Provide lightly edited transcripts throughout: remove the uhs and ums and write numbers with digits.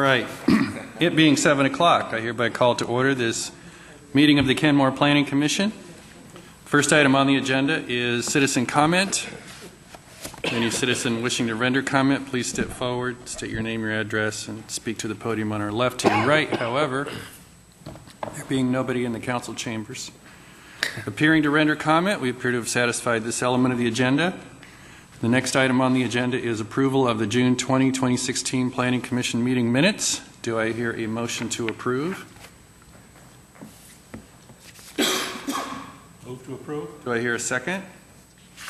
Right. It being 7 o'clock, I hereby call to order this meeting of the Kenmore Planning Commission. First item on the agenda is citizen comment. Any citizen wishing to render comment, please step forward, state your name, your address, and speak to the podium on our left to your right. However, there being nobody in the council chambers appearing to render comment, we appear to have satisfied this element of the agenda. The next item on the agenda is approval of the June 20, 2016 Planning Commission meeting minutes. Do I hear a motion to approve? Move to approve. Do I hear a second?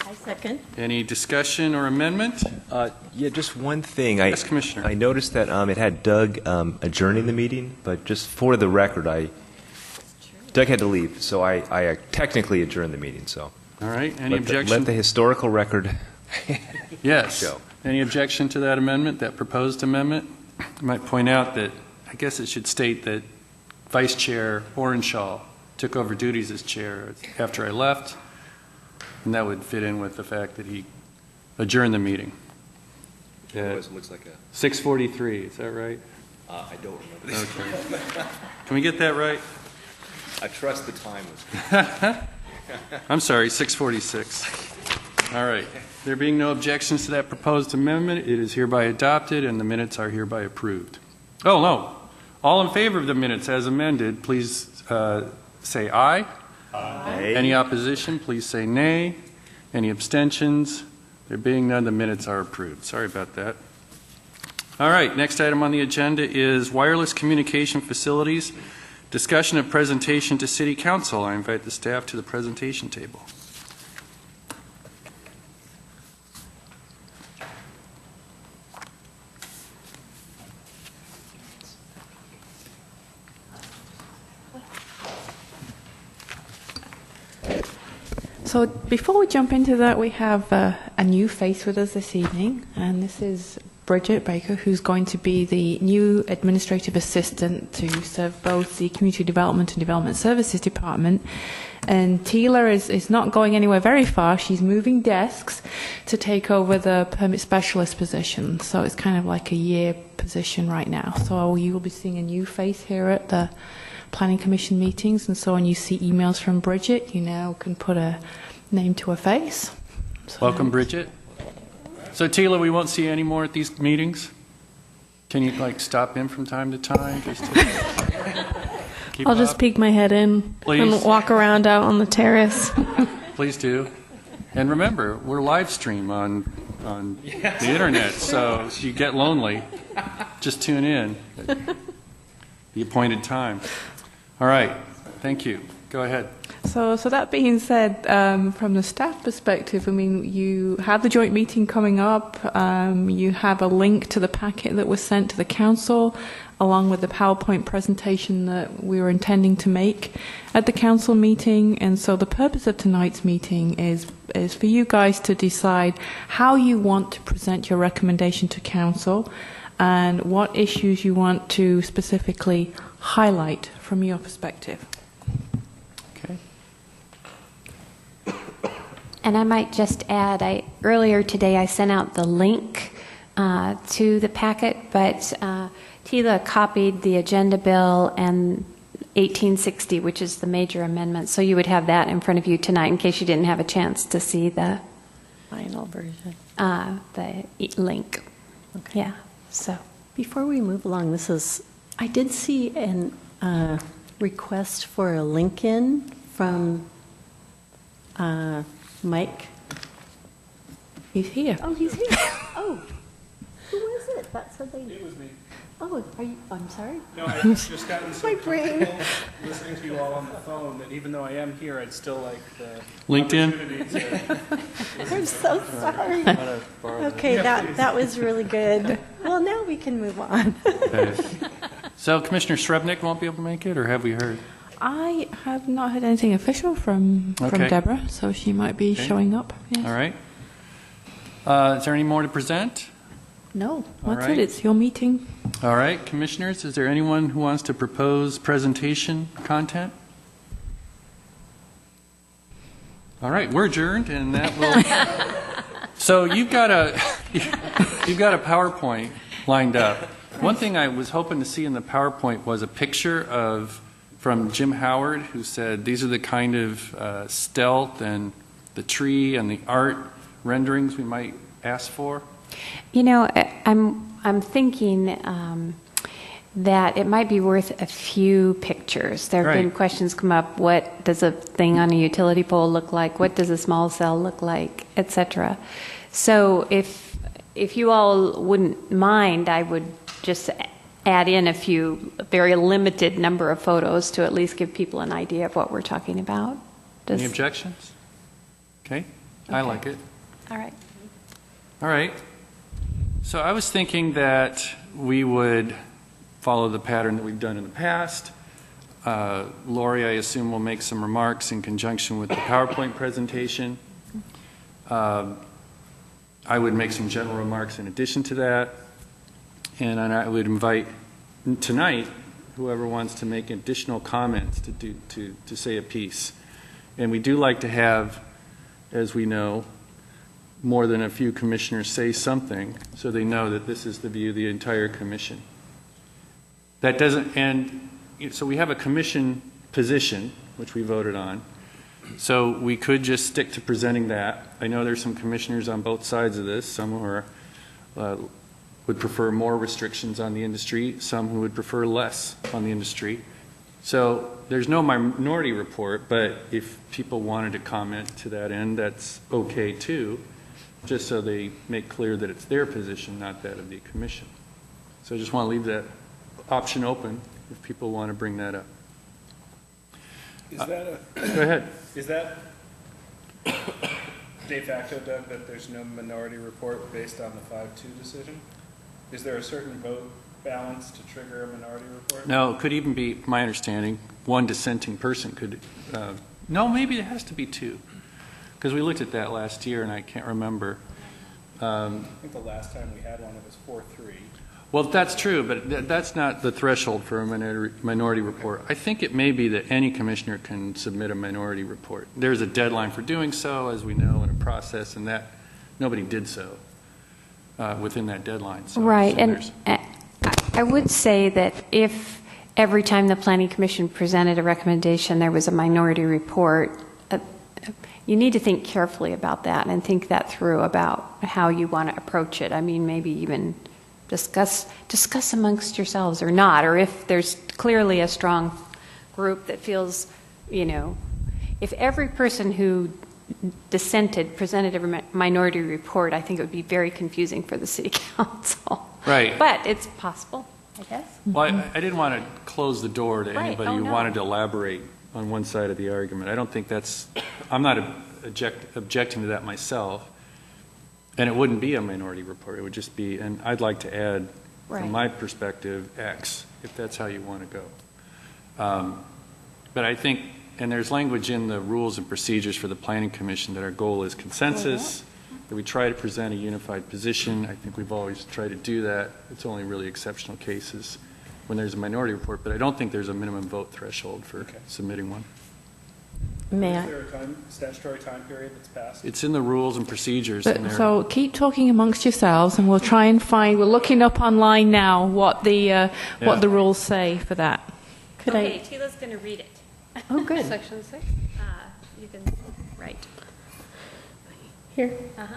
I second. Any discussion or amendment? Yeah, just one thing. Yes, Commissioner. I noticed that it had Doug adjourning the meeting, but just for the record, Doug had to leave, so I technically adjourned the meeting. So. All right. Any objection? Let the historical record. Yes. Show. Any objection to that amendment, that proposed amendment? I might point out that I guess it should state that Vice Chair Orenshaw took over duties as chair after I left, and that would fit in with the fact that he adjourned the meeting. It looks like a 6:43, is that right? I don't remember this. Okay. Can we get that right? I trust the time was. I'm sorry, 6:46. All right. There being no objections to that proposed amendment, it is hereby adopted and the minutes are hereby approved. Oh, no. All in favor of the minutes as amended, please say aye. Aye. Any opposition, please say nay. Any abstentions? There being none, the minutes are approved. Sorry about that. All right. Next item on the agenda is wireless communication facilities. Discussion of presentation to City Council. I invite the staff to the presentation table. So before we jump into that, we have a new face with us this evening, and this is Bridget Baker, who's going to be the new administrative assistant to serve both the Community Development and Development Services Department. And Tila is not going anywhere very far. She's moving desks to take over the permit specialist position. So it's kind of like a year position right now. So you will be seeing a new face here at the Planning Commission meetings, and so when you see emails from Bridget, you now can put a name to a face. So Welcome, Bridget. So, Tila, we won't see you anymore at these meetings? Can you, stop in from time to time? Just to keep I'll just peek my head in Please. and walk around out on the terrace. Please do. And remember, we're live stream on the internet, so if you get lonely, just tune in at the appointed time. All right. Thank you. Go ahead. So that being said, from the staff perspective, I mean, you have the joint meeting coming up. You have a link to the packet that was sent to the council, along with the PowerPoint presentation that we were intending to make at the council meeting. And so the purpose of tonight's meeting is for you guys to decide how you want to present your recommendation to council and what issues you want to specifically highlight from your perspective. Okay. And I might just add, earlier today I sent out the link to the packet, but Tila copied the agenda bill and 1860, which is the major amendment. So you would have that in front of you tonight in case you didn't have a chance to see the Final version. The link. Okay. Yeah. So Before we move along, I did see an request for a link in from Mike. He's here. Oh, he's here. Oh, who was it? That said they. It was me. Oh, are you? I'm sorry. No, I've just gotten so My brain. comfortable listening to you all on the phone that even though I am here, I'd still like the LinkedIn? opportunity to I'm so sorry. Okay, that was really good. Well, now we can move on. Okay. So, Commissioner Srebnick won't be able to make it, or have we heard? I have not heard anything official from Okay. Deborah, so she might be Okay. showing up. Yes. All right. Is there any more to present? No, All that's right. it. It's your meeting. All right, Commissioners, is there anyone who wants to propose presentation content? All right, we're adjourned, and that will. So you've got a PowerPoint lined up. One thing I was hoping to see in the PowerPoint was a picture from Jim Howard, who said these are the kind of stealth and the tree and the art renderings we might ask for. You know, I'm thinking that it might be worth a few pictures. There have been Right. questions come up, what does a thing on a utility pole look like? What does a small cell look like, etc. So if you all wouldn't mind, I would just add in a very limited number of photos to at least give people an idea of what we're talking about. Any objections? Okay, I Okay. like it. All right. All right. So I was thinking that we would follow the pattern that we've done in the past. Lori, I assume, will make some remarks in conjunction with the PowerPoint presentation. I would make some general remarks in addition to that. And I would invite tonight whoever wants to make additional comments to say a piece. And we do like to have, as we know, more than a few commissioners say something so they know that this is the view of the entire commission. That doesn't, and so we have a commission position, which we voted on. So we could just stick to presenting that. I know there's some commissioners on both sides of this, some who are, would prefer more restrictions on the industry, some who would prefer less on the industry. So there's no minority report, but if people wanted to comment to that end, that's okay too, just so they make clear that it's their position, not that of the commission. So I just want to leave that option open if people want to bring that up. Is that Go ahead. is that de facto, Doug, that there's no minority report based on the 5-2 decision? Is there a certain vote balance to trigger a minority report? No, it could even be, my understanding, one dissenting person could, no, maybe it has to be two. Because we looked at that last year and I can't remember. I think the last time we had one, it was 4-3. Well, that's true, but that's not the threshold for a minority report. I think it may be that any commissioner can submit a minority report. There's a deadline for doing so, as we know, in a process, and that nobody did so within that deadline. So, Right, so and I would say that if every time the Planning Commission presented a recommendation, there was a minority report, you need to think carefully about that and think that through about how you want to approach it. I mean, maybe even discuss amongst yourselves or not, or if there's clearly a strong group that feels, you know, if every person who dissented presented a minority report, I think it would be very confusing for the city council. Right. But it's possible, I guess. Well, I didn't want to close the door to Right. anybody Oh, who no. wanted to elaborate on one side of the argument. I don't think that's, I'm not objecting to that myself. And it wouldn't be a minority report. It would just be, and I'd like to add, Right. from my perspective, X, if that's how you want to go. But I think, and there's language in the rules and procedures for the Planning Commission that our goal is consensus, that we try to present a unified position. I think we've always tried to do that. It's only really exceptional cases when there's a minority report, but I don't think there's a minimum vote threshold for submitting one. May Is I? there a statutory time period that's passed? It's in the rules and procedures. in there. So keep talking amongst yourselves, and we'll try and find. We're looking up online now what the rules say for that. Could Okay, I? Tila's going to read it. Oh, good. Section 6. You can write. Here. Uh-huh.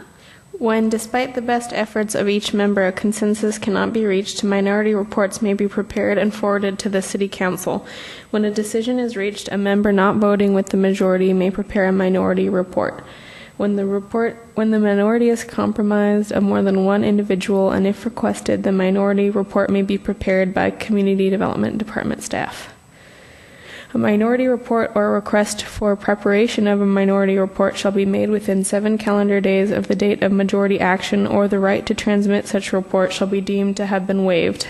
When, despite the best efforts of each member, a consensus cannot be reached, minority reports may be prepared and forwarded to the City Council. When a decision is reached, a member not voting with the majority may prepare a minority report. When the minority is comprised of more than one individual, and if requested, the minority report may be prepared by Community Development Department staff. A minority report or request for preparation of a minority report shall be made within 7 calendar days of the date of majority action, or the right to transmit such report shall be deemed to have been waived.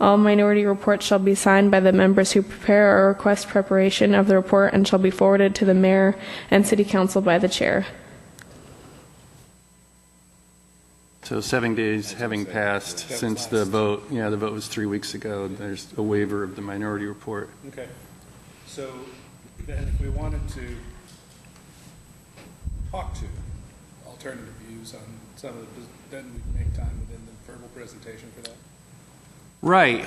All minority reports shall be signed by the members who prepare or request preparation of the report and shall be forwarded to the mayor and city council by the chair. So 7 days having passed since the vote, the vote was 3 weeks ago, there's a waiver of the minority report. Okay. So then if we wanted to talk to alternative views on some of the, then we'd make time within the verbal presentation for that? Right.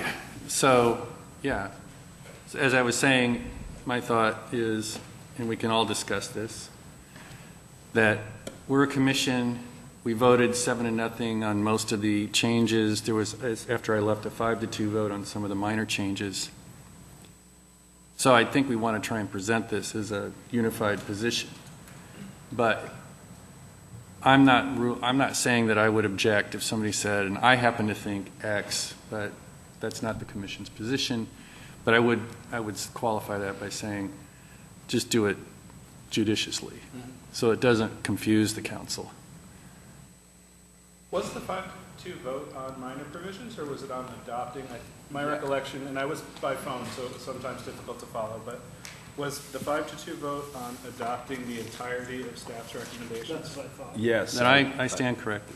So, yeah. So as I was saying, my thought is, and we can all discuss this, that we're a commission. We voted 7-0 on most of the changes. There was, after I left, a 5-2 vote on some of the minor changes. So I think we want to try and present this as a unified position. But I'm not saying that I would object if somebody said, and I happen to think X, but that's not the commission's position. But I would qualify that by saying, just do it judiciously, so it doesn't confuse the council. Was the 5-2 vote on minor provisions, or was it on adopting? My recollection, and I was by phone, so it was sometimes difficult to follow, but was the 5-2 vote on adopting the entirety of staff's recommendations? That's what I thought. Yes. Then I stand corrected.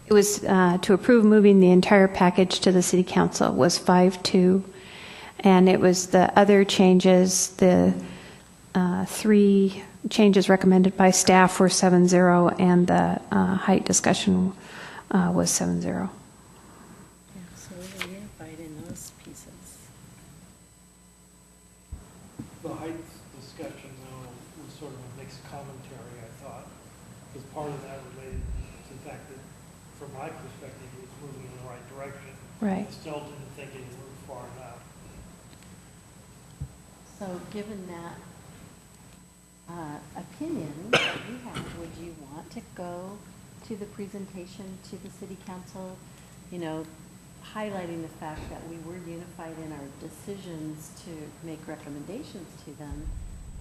It was to approve moving the entire package to the city council was 5-2, and it was the other changes, the 3 changes recommended by staff were 7-0, and the height discussion was 7-0. Yeah, so we're unified in those pieces. The height discussion, though, was sort of a mixed commentary, I thought, because part of that related to the fact that, from my perspective, it was moving in the right direction. Right. I still didn't think it moved far enough. So given that opinion that you have, would you want to go to the presentation to the city council, you know, highlighting the fact that we were unified in our decisions to make recommendations to them,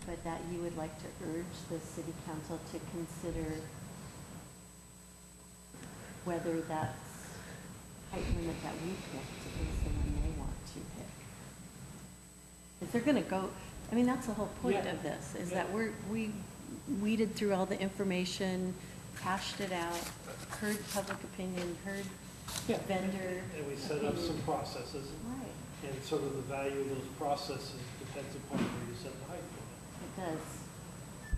but that you would like to urge the city council to consider whether that's height limit that we picked is the one they want to pick? If they're going to go, I mean, that's the whole point Yeah. of this, is that we weeded through all the information, hashed it out, heard public opinion, heard Yeah. vendor And we set up some opinion. processes, Right, and sort of the value of those processes depends upon where you set the height limit. it does.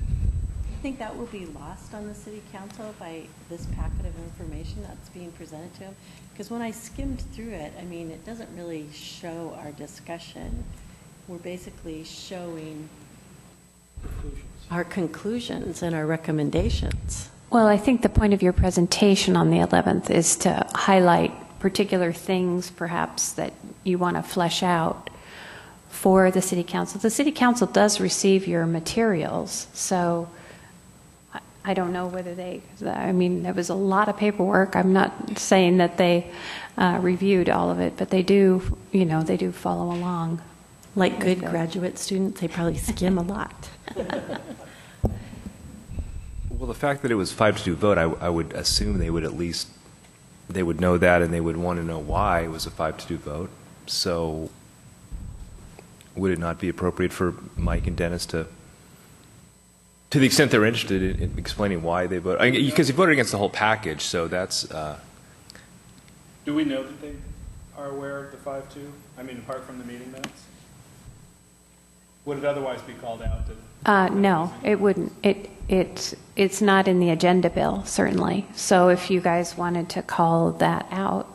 I think that will be lost on the city council by this packet of information that's being presented to them. Because when I skimmed through it, I mean, it doesn't really show our discussion. We're basically showing Conclusions. our conclusions and our recommendations. Well, I think the point of your presentation on the 11th is to highlight particular things, perhaps, that you want to flesh out for the city council. The city council does receive your materials, so I don't know whether I mean, there was a lot of paperwork. I'm not saying that they reviewed all of it, but they do, they do follow along. Like good graduate students, they probably skim a lot. Well, the fact that it was 5-2 vote, I would assume they would know that, and they would want to know why it was a 5-2 vote. So would it not be appropriate for Mike and Dennis to the extent they're interested in explaining why they voted? Because they voted against the whole package, so that's... Do we know that they are aware of the 5-2? I mean, apart from the meeting minutes? Would it otherwise be called out? No, it wouldn't. It's not in the agenda bill, certainly. So if you guys wanted to call that out,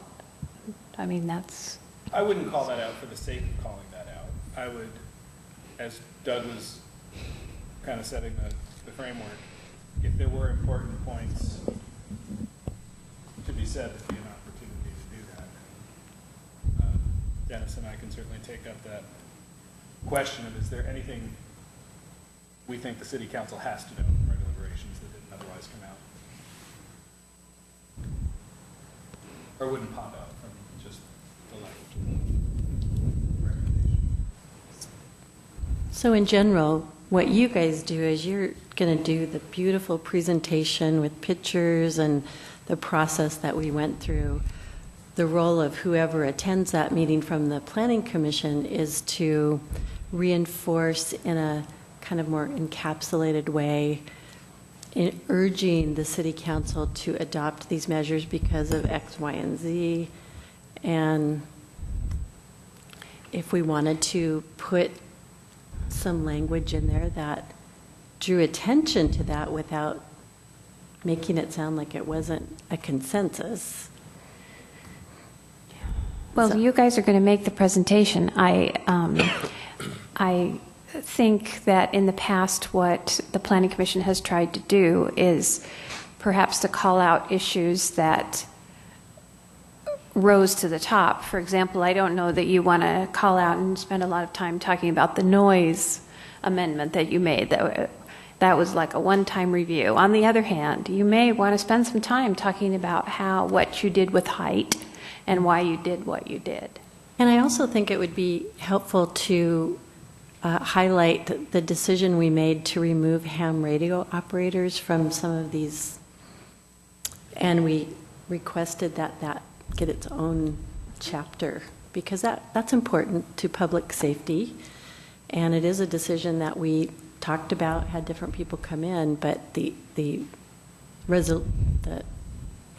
I mean, that's... I wouldn't call that out for the sake of calling that out. I would, as Doug was kind of setting the framework, if there were important points to be said, there'd be an opportunity to do that. Dennis and I can certainly take up that question of, is there anything we think the city council has to know from our deliberations that didn't otherwise come out? Or wouldn't pop out from just the language? So in general, what you guys do is you're going to do the beautiful presentation with pictures and the process that we went through. The role of whoever attends that meeting from the Planning Commission is to reinforce in a kind of more encapsulated way, in urging the City Council to adopt these measures because of X, Y, and Z. And if we wanted to put some language in there that drew attention to that without making it sound like it wasn't a consensus. Well, So- you guys are going to make the presentation. I think that in the past what the Planning Commission has tried to do is perhaps to call out issues that rose to the top. For example, I don't know that you want to call out and spend a lot of time talking about the noise amendment that you made. That was like a one-time review. On the other hand, you may want to spend some time talking about what you did with height and why you did what you did. And I also think it would be helpful to highlight the decision we made to remove ham radio operators from some of these, and we requested that get its own chapter, because that's important to public safety, and it is a decision that we talked about, had different people come in, but the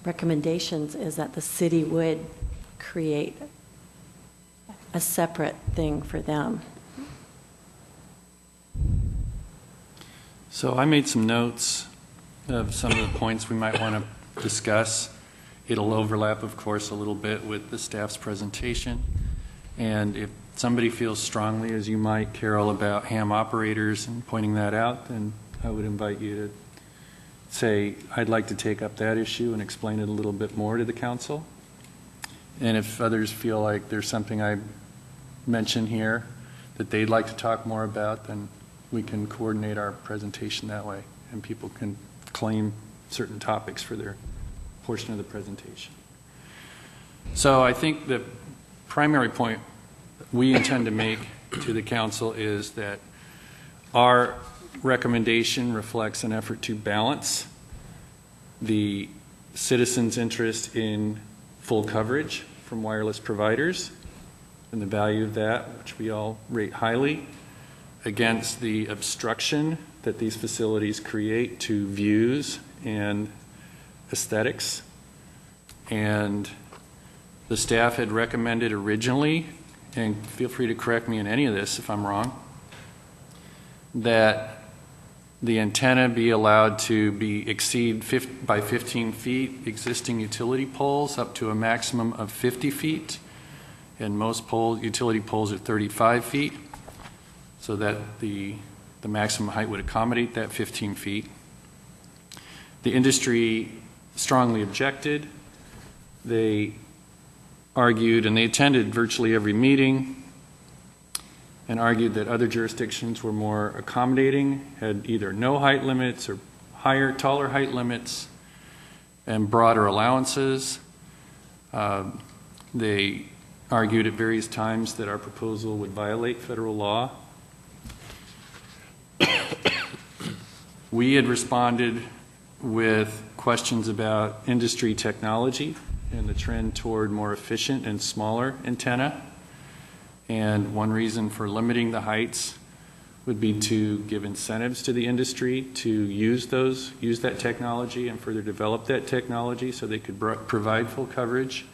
recommendations is that the city would create a separate thing for them. So I made some notes of some of the points we might want to discuss. It'll overlap, of course, a little bit with the staff's presentation. And if somebody feels strongly, as you might, Carol, about ham operators and pointing that out, then I would invite you to say, I'd like to take up that issue and explain it a little bit more to the council. And if others feel like there's something I mentioned here that they'd like to talk more about, then we can coordinate our presentation that way, and people can claim certain topics for their portion of the presentation. So I think the primary point we intend to make to the council is that our recommendation reflects an effort to balance the citizens' interest in full coverage from wireless providers and the value of that, which we all rate highly, against the obstruction that these facilities create to views and aesthetics. And the staff had recommended originally, and feel free to correct me in any of this if I'm wrong, that the antenna be allowed to exceed by 15 feet existing utility poles up to a maximum of 50 feet. And most utility poles are 35 feet, so that the maximum height would accommodate that 15 feet. The industry strongly objected. They argued, and they attended virtually every meeting, and argued that other jurisdictions were more accommodating, had either no height limits or taller height limits, and broader allowances. They argued at various times that our proposal would violate federal law. We had responded with questions about industry technology and the trend toward more efficient and smaller antenna. And one reason for limiting the heights would be to give incentives to the industry to use that technology and further develop that technology so they could provide full coverage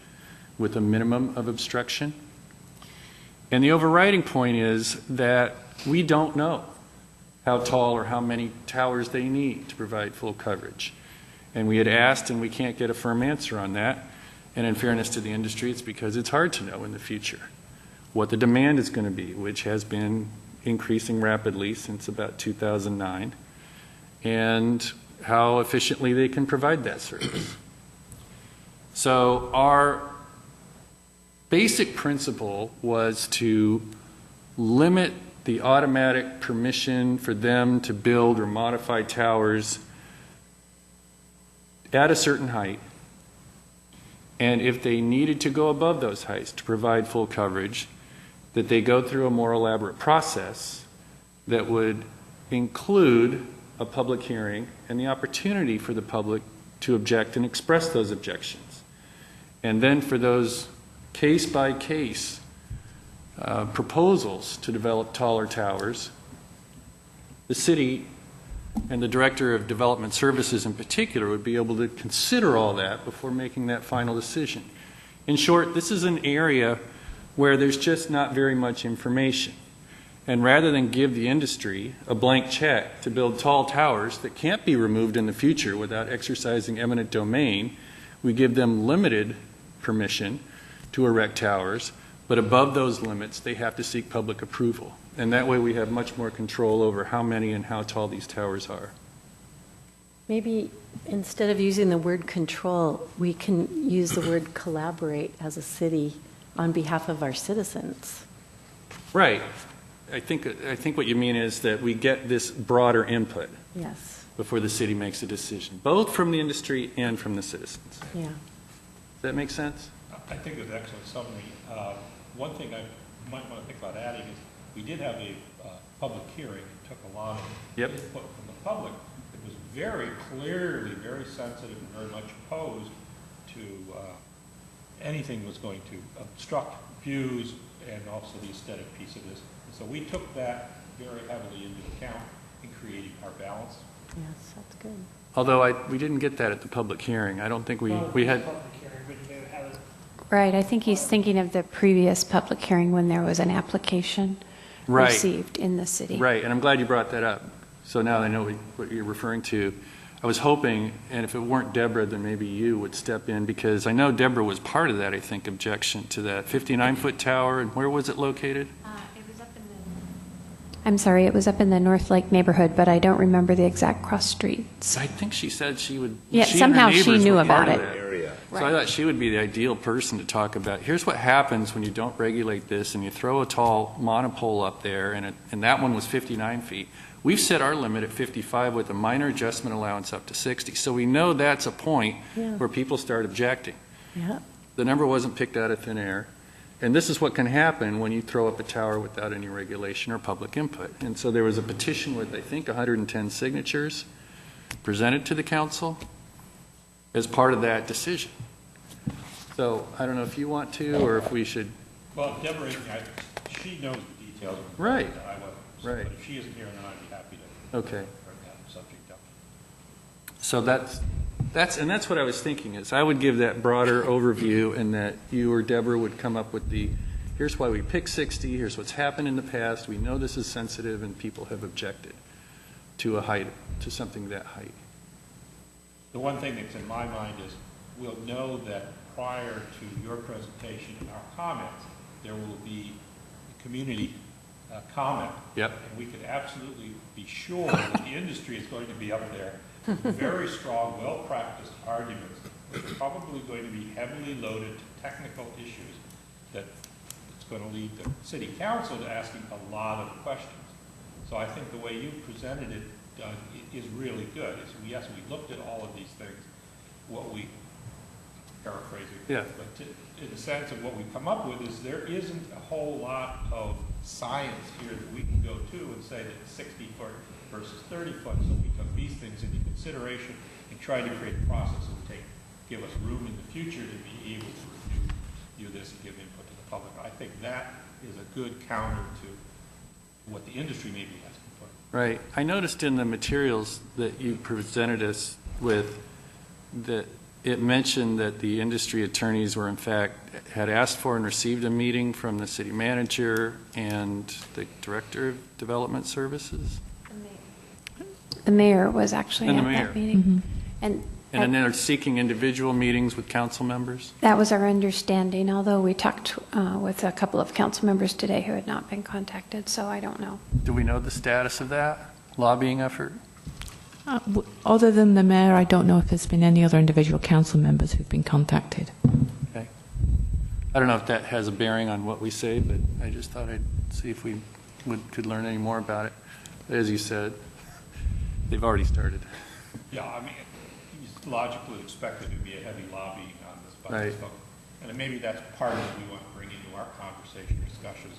with a minimum of obstruction. And the overriding point is that we don't know how tall or how many towers they need to provide full coverage. And we had asked, and we can't get a firm answer on that. And in fairness to the industry, it's because it's hard to know in the future what the demand is going to be, which has been increasing rapidly since about 2009, and how efficiently they can provide that service. So our basic principle was to limit the automatic permission for them to build or modify towers at a certain height. And if they needed to go above those heights to provide full coverage, that they go through a more elaborate process that would include a public hearing and the opportunity for the public to object and express those objections. And then for those case-by-case proposals to develop taller towers, the city and the Director of Development Services in particular would be able to consider all that before making that final decision. In short, this is an area where there's just not very much information. And rather than give the industry a blank check to build tall towers that can't be removed in the future without exercising eminent domain, we give them limited permission to erect towers, but above those limits, they have to seek public approval. And that way we have much more control over how many and how tall these towers are. Maybe instead of using the word control, we can use the word collaborate as a city on behalf of our citizens. Right. I think what you mean is that we get this broader input Yes. before the city makes a decision, both from the industry and from the citizens. Yeah. Does that make sense? I think it's an excellent summary. One thing I might want to think about adding is we did have a public hearing. It took a lot of Yep. input from the public. It was very clearly very sensitive and very much opposed to anything was going to obstruct views and also the aesthetic piece of this. So we took that very heavily into account in creating our balance. Yes, that's good. Although we didn't get that at the public hearing. I don't think we had, Public hearing, but you may have it. Right, I think he's thinking of the previous public hearing when there was an application Right. received in the city. right, and I'm glad you brought that up. So now I know what you're referring to. I was hoping, and if it weren't Deborah, then maybe you would step in, because I know Deborah was part of that, I think, objection to that 59-foot tower, and where was it located? It was up in I'm sorry, it was up in the North Lake neighborhood, but I don't remember the exact cross streets. I think she said she would. Yeah, she and her somehow she neighbors knew were part about of it. that. Area. So I thought she would be the ideal person to talk about, here's what happens when you don't regulate this and you throw a tall monopole up there, and that one was 59 feet. We've set our limit at 55 with a minor adjustment allowance up to 60. So we know that's a point Yeah. where people start objecting. Yeah. The number wasn't picked out of thin air. And this is what can happen when you throw up a tower without any regulation or public input. And so there was a petition with, I think, 110 signatures presented to the council as part of that decision. So I don't know if you want to, or if we should. Well, Deborah, she knows the details. Right. I wasn't. Right. But if she isn't here, then I'd be happy to Okay. bring that subject up. So that's what I was thinking, is I would give that broader overview, and that you or Deborah would come up with here's why we picked 60, here's what's happened in the past, we know this is sensitive, and people have objected to something that height. The one thing that's in my mind is we'll know that prior to your presentation and our comments, there will be a community comment. Yep. And we could absolutely be sure that the industry is going to be up there with very strong, well-practiced arguments, which are probably going to be heavily loaded to technical issues that it's going to lead the city council to asking a lot of questions. So I think the way you presented it, Doug, is really good. Yes, we looked at all of these things, paraphrasing, Yeah. but in the sense of what we come up with is there isn't a whole lot of science here that we can go to and say that 60 foot versus 30 foot, so we took these things into consideration and tried to create a process that would give us room in the future to be able to review this and give input to the public. I think that is a good counter to what the industry may be asking for. Right. I noticed in the materials that you presented us with that it mentioned that the industry attorneys were, in fact, had asked for and received a meeting from the city manager and the director of development services. The mayor was actually And the at mayor. that meeting. And And then they're seeking individual meetings with council members? that was our understanding, although we talked with a couple of council members today who had not been contacted, so I don't know. Do we know the status of that lobbying effort? Other than the mayor, I don't know if there's been any other individual council members who've been contacted. Okay. I don't know if that has a bearing on what we say, but I just thought I'd see if we could learn any more about it. As you said, they've already started. Yeah, I mean, it's logically expected to be a heavy lobbying on this by these folks. And maybe that's part of what we want to bring into our conversation discussions.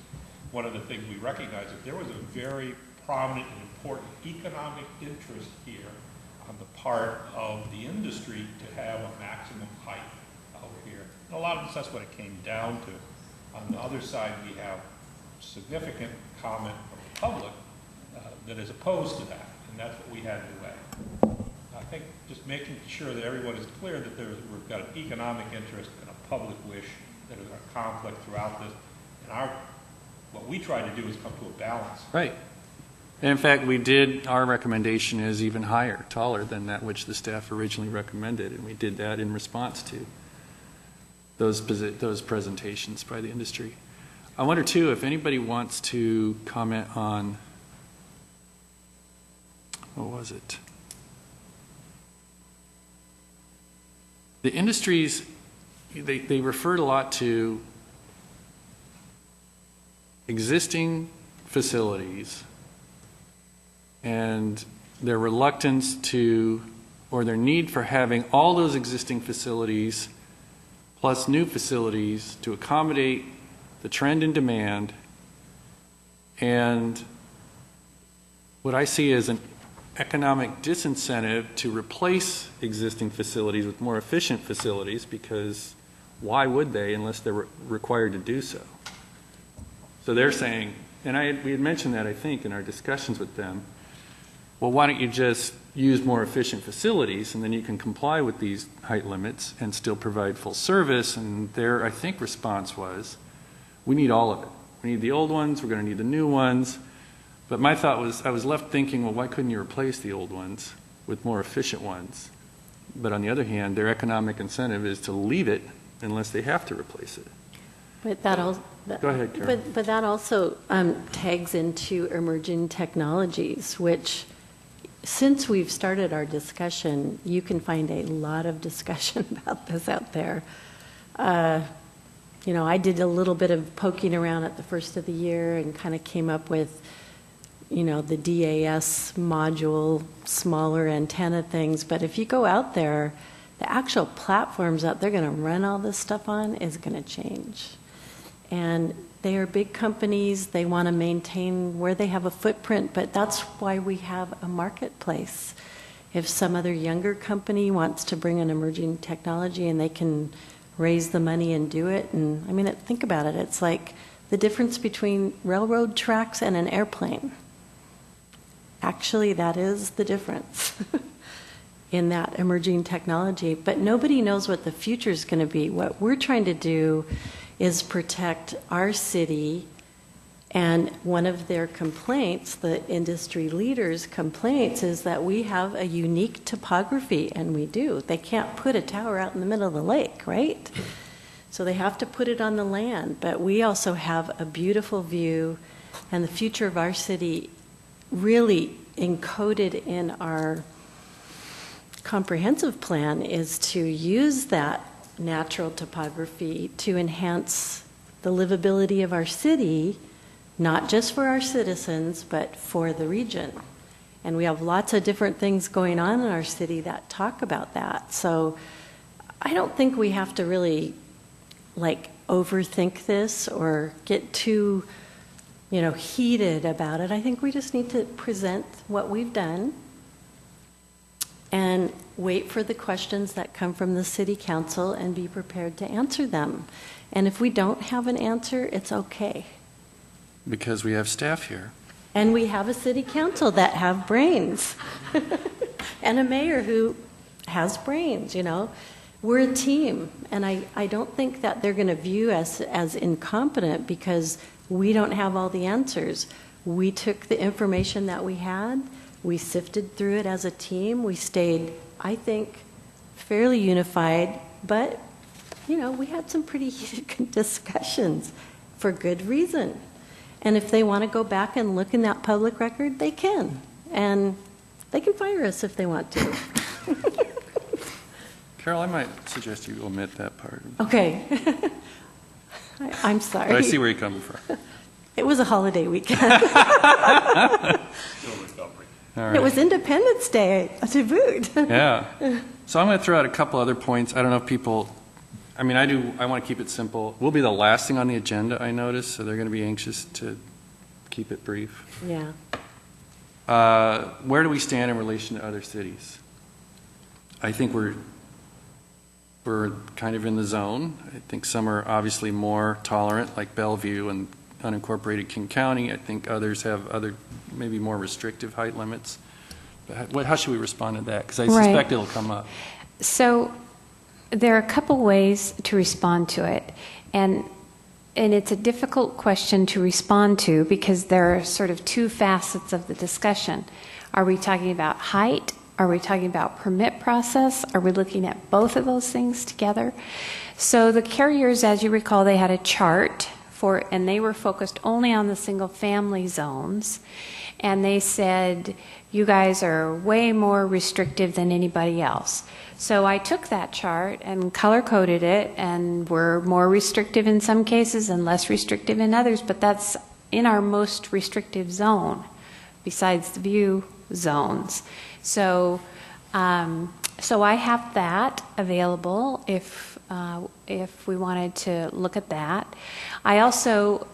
One of the things we recognize is there was a very prominent and important economic interest here on the part of the industry to have a maximum height out here. And a lot of this, that's what it came down to. On the other side, we have significant comment from the public that is opposed to that, and that's what we had to weigh. I think just making sure that everyone is clear that we've got an economic interest and a public wish that is a conflict throughout this. And our What we try to do is come to a balance. Right. And in fact, our recommendation is even higher, taller than that which the staff originally recommended, and we did that in response to those presentations by the industry. I wonder, too, if anybody wants to comment on, what was it? The industries, they referred a lot to existing facilities and their reluctance to, or their need for having all those existing facilities plus new facilities to accommodate the trend in demand, and what I see as an economic disincentive to replace existing facilities with more efficient facilities, because why would they unless they're required to do so? So they're saying, and we had mentioned that, I think, in our discussions with them, well, why don't you just use more efficient facilities, and then you can comply with these height limits and still provide full service? And their, I think, response was, we need all of it. We need the old ones, we're going to need the new ones. But my thought was, I was left thinking, well, why couldn't you replace the old ones with more efficient ones? But on the other hand, their economic incentive is to leave it unless they have to replace it. But that also, Go ahead, Carol. but that also tags into emerging technologies, which, since we've started our discussion, you can find a lot of discussion about this out there. You know, I did a little bit of poking around at the first of the year and kind of came up with, you know, the DAS module, smaller antenna things. But if you go out there, the actual platforms that they're going to run all this stuff on is going to change. And they are big companies. They want to maintain where they have a footprint, but that's why we have a marketplace. If some other younger company wants to bring an emerging technology and they can raise the money and do it, and I mean, think about it. It's like the difference between railroad tracks and an airplane. Actually, that is the difference in that emerging technology. But nobody knows what the future is going to be. What we're trying to do is protect our city, and one of their complaints, the industry leaders' complaints, is that we have a unique topography, and we do. They can't put a tower out in the middle of the lake, right? So they have to put it on the land, but we also have a beautiful view, and the future of our city really encoded in our comprehensive plan is to use that natural topography to enhance the livability of our city, not just for our citizens, but for the region. And we have lots of different things going on in our city that talk about that. So I don't think we have to really like overthink this or get too, you know, heated about it. I think we just need to present what we've done and wait for the questions that come from the city council and be prepared to answer them. And if we don't have an answer, it's okay. Because we have staff here. And we have a city council that have brains. And a mayor who has brains, you know. We're a team. And I don't think that they're going to view us as incompetent because we don't have all the answers. We took the information that we had, we sifted through it as a team. We stayed, I think, fairly unified, but, you know, we had some pretty heated discussions for good reason. And if they want to go back and look in that public record, they can. And they can fire us if they want to. Carol, I might suggest you omit that part. Okay. I'm sorry. But I see where you're coming from. It was a holiday weekend. All right. It was Independence Day to boot. Yeah. So I'm going to throw out a couple other points. I don't know if people, I mean, I want to keep it simple. We'll be the last thing on the agenda, I notice, so they're going to be anxious to keep it brief. Yeah. Where do we stand in relation to other cities? I think we're kind of in the zone. I think some are obviously more tolerant, like Bellevue and unincorporated King County. I think others have other, maybe more restrictive height limits. But how should we respond to that? Because I suspect it'll come up. So there are a couple ways to respond to it. And it's a difficult question to respond to because there are sort of two facets of the discussion. Are we talking about height? Are we talking about permit process? Are we looking at both of those things together? So the carriers, as you recall, they had a chart and they were focused only on the single-family zones. And they said, you guys are way more restrictive than anybody else. So I took that chart and color-coded it, and we're more restrictive in some cases and less restrictive in others, but that's in our most restrictive zone, besides the view zones. So, so I have that available if we wanted to look at that. I also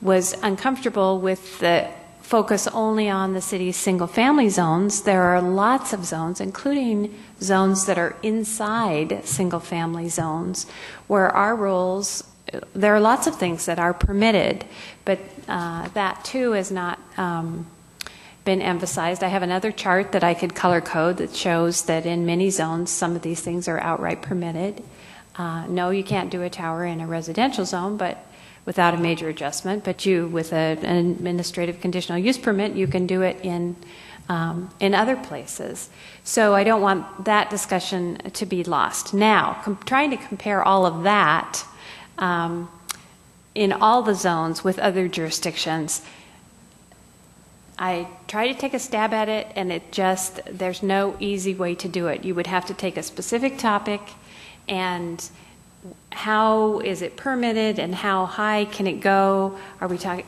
was uncomfortable with the focus only on the city's single-family zones. There are lots of zones, including zones that are inside single-family zones, where our rules, there are lots of things that are permitted, but that too has not been emphasized. I have another chart that I could color code that shows that in many zones some of these things are outright permitted. No, you can't do a tower in a residential zone, but without a major adjustment, but you, with an administrative conditional use permit, you can do it in other places. So I don't want that discussion to be lost. Now, trying to compare all of that in all the zones with other jurisdictions, I try to take a stab at it, and there's no easy way to do it. You would have to take a specific topic and how is it permitted and how high can it go? Are we talking?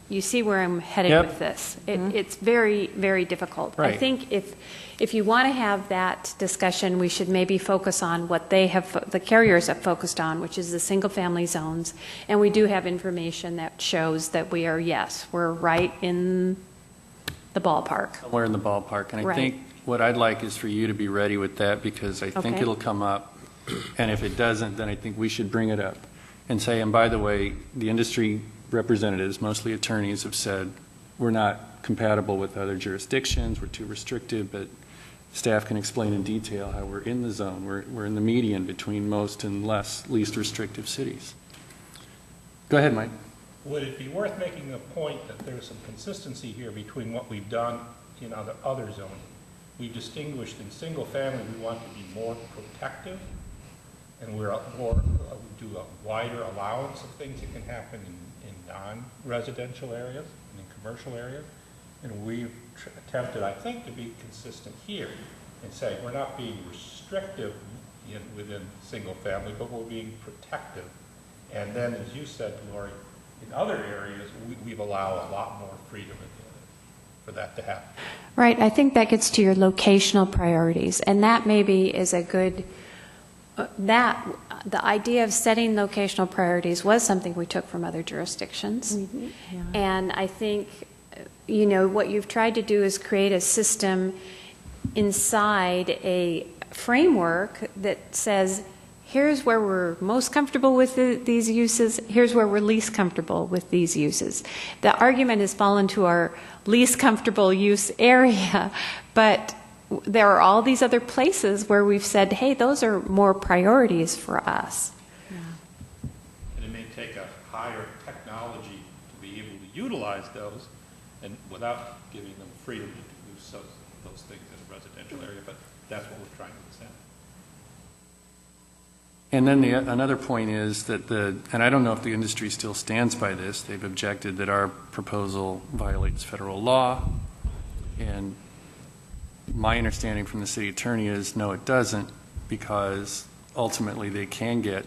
You see where I'm headed with this. It's very, very difficult. Right. I think if you want to have that discussion, we should maybe focus on what the carriers have focused on, which is the single-family zones. And we do have information that shows that we're right in the ballpark. Somewhere in the ballpark. And I Right. think what I'd like is for you to be ready with that, because I think Okay. it'll come up. And if it doesn't, then I think we should bring it up and say, and by the way, the industry representatives, mostly attorneys, have said, we're not compatible with other jurisdictions, we're too restrictive, but staff can explain in detail how we're in the zone. We're in the median between most and least restrictive cities. Go ahead, Mike. Would it be worth making a point that there's some consistency here between what we've done in other zones? We've distinguished in single family, we want to be more protective, and we do a wider allowance of things that can happen in non-residential areas and in commercial areas. And we've attempted, I think, to be consistent here and say we're not being restrictive within single family, but we're being protective. And then, as you said, Lori, in other areas, we've allowed a lot more freedom for that to happen. Right. I think that gets to your locational priorities, and that maybe is a good. The idea of setting locational priorities was something we took from other jurisdictions. Mm-hmm. Yeah. And I think, what you've tried to do is create a system inside a framework that says, here's where we're most comfortable with these uses, here's where we're least comfortable with these uses. The argument has fallen to our least comfortable use area, but there are all these other places where we've said, hey, those are more priorities for us. Yeah. And it may take a higher technology to be able to utilize those, and without giving them freedom to do those things in a residential area, but that's what we're trying to say. And then another point is that and I don't know if the industry still stands by this, they've objected that our proposal violates federal law, and my understanding from the city attorney is no, it doesn't, because ultimately they can get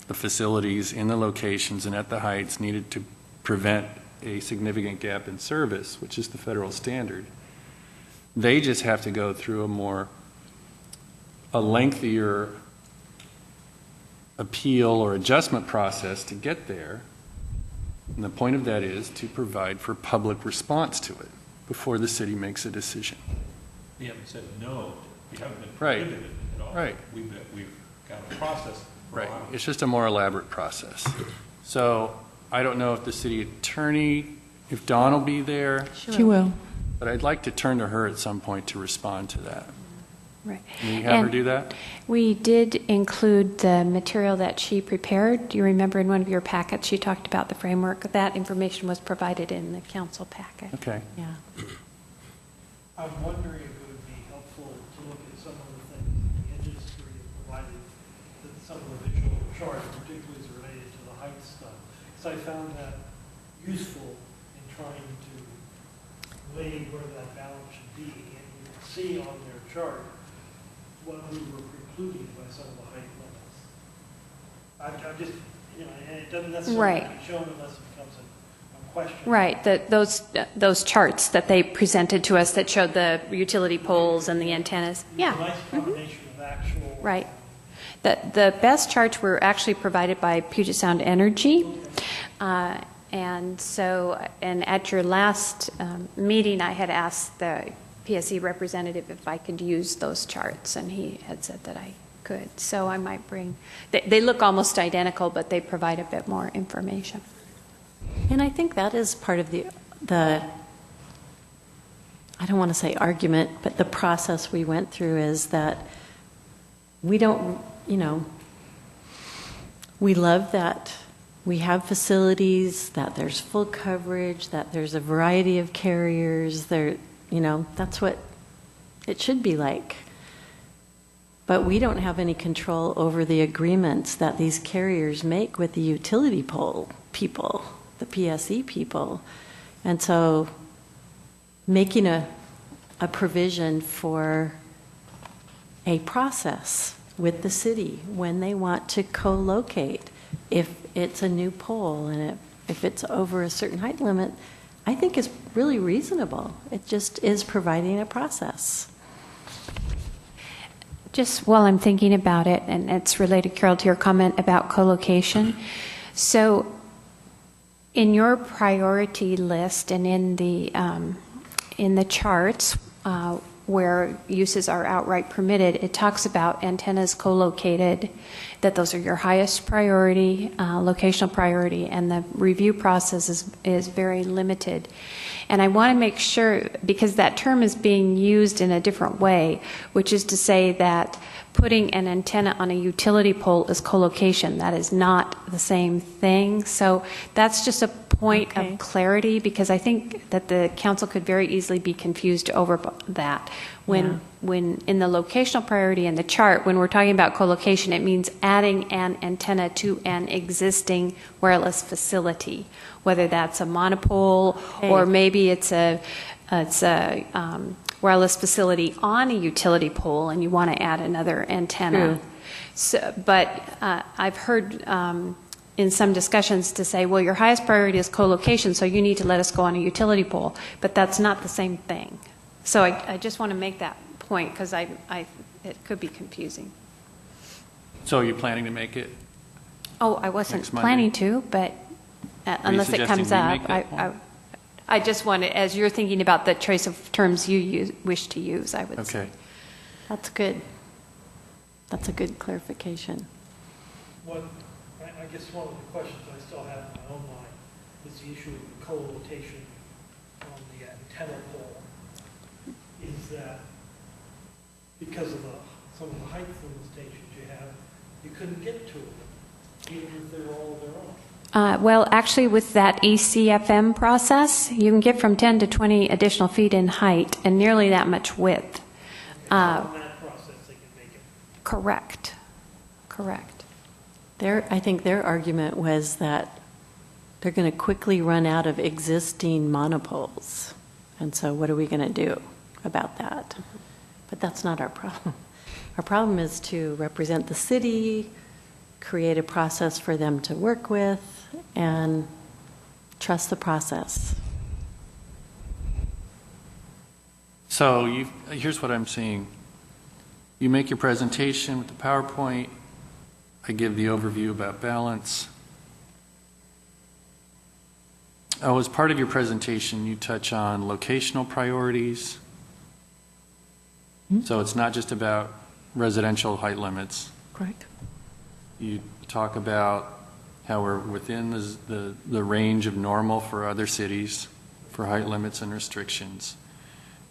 the facilities in the locations and at the heights needed to prevent a significant gap in service, which is the federal standard. They just have to go through a lengthier appeal or adjustment process to get there. And the point of that is to provide for public response to it before the city makes a decision. We haven't said no. We haven't been Right. prohibited at all. Right. We've got a process. Right. It's just a more elaborate process. So I don't know if the city attorney, if Dawn will be there, She will. but I'd like to turn to her at some point to respond to that. Right. Will you have her do that? We did include the material that she prepared. Do you remember in one of your packets, she talked about the framework? That information was provided in the council packet. Okay. Yeah. I'm wondering if it would be helpful to look at some of the things the industry has provided, that some of the visual charts, particularly as related to the height stuff. Because I found that useful in trying to lay where that balance should be. And you can see on their chart what we were precluding by some of the height limits. I just, and it doesn't necessarily Right. be shown unless it becomes a question. Right, those charts that they presented to us that showed the utility poles and the antennas. Yeah. A nice combination of actual. Right. The best charts were actually provided by Puget Sound Energy. And at your last meeting, I had asked the PSE representative if I could use those charts, and he had said that I could. So I might bring, they look almost identical, but they provide a bit more information. And I think that is part of the I don't want to say argument, but the process we went through is that we don't, we love that we have facilities, that there's full coverage, that there's a variety of carriers. That's what it should be like. But we don't have any control over the agreements that these carriers make with the utility pole people, the PSE people. And so making a provision for a process with the city when they want to co-locate, if it's a new pole and if it's over a certain height limit, I think is really reasonable. It just is providing a process. Just while I'm thinking about it, and it's related, Carol, to your comment about co-location. So in your priority list and in the charts where uses are outright permitted, it talks about antennas co-located, that those are your highest priority, locational priority, and the review process is very limited. And I want to make sure, because that term is being used in a different way, which is to say that putting an antenna on a utility pole is co-location. That is not the same thing. So that's just a point of clarity, because I think that the council could very easily be confused over that. When in the locational priority in the chart, when we're talking about co-location, it means adding an antenna to an existing wireless facility, whether that's a monopole or maybe it's a wireless facility on a utility pole and you want to add another antenna. So, but I've heard in some discussions to say, well, your highest priority is co-location, so you need to let us go on a utility pole. But that's not the same thing. So I just want to make that point, because it could be confusing. So are you planning to make it? Oh, I wasn't Next Monday? planning to, but unless it suggesting comes we up, make that point? I just wanted, as you're thinking about the choice of terms you wish to use, I would say. Okay. That's good. That's a good clarification. I guess one of the questions I still have in my own mind is the issue of the co-location on the antenna pole. Is that because of some of the height limitations you have, you couldn't get to them, even if they were all their own? Well, actually, with that ECFM process, you can get from 10 to 20 additional feet in height and nearly that much width. On that process, they can make it. Correct. I think their argument was that they're going to quickly run out of existing monopoles. And so what are we going to do about that? But that's not our problem. Our problem is to represent the city, create a process for them to work with, and trust the process. So here's what I'm seeing. You make your presentation with the PowerPoint. I give the overview about balance. Oh, as part of your presentation, you touch on locational priorities. So it's not just about residential height limits. Correct. You talk about how we're within the range of normal for other cities for height limits and restrictions.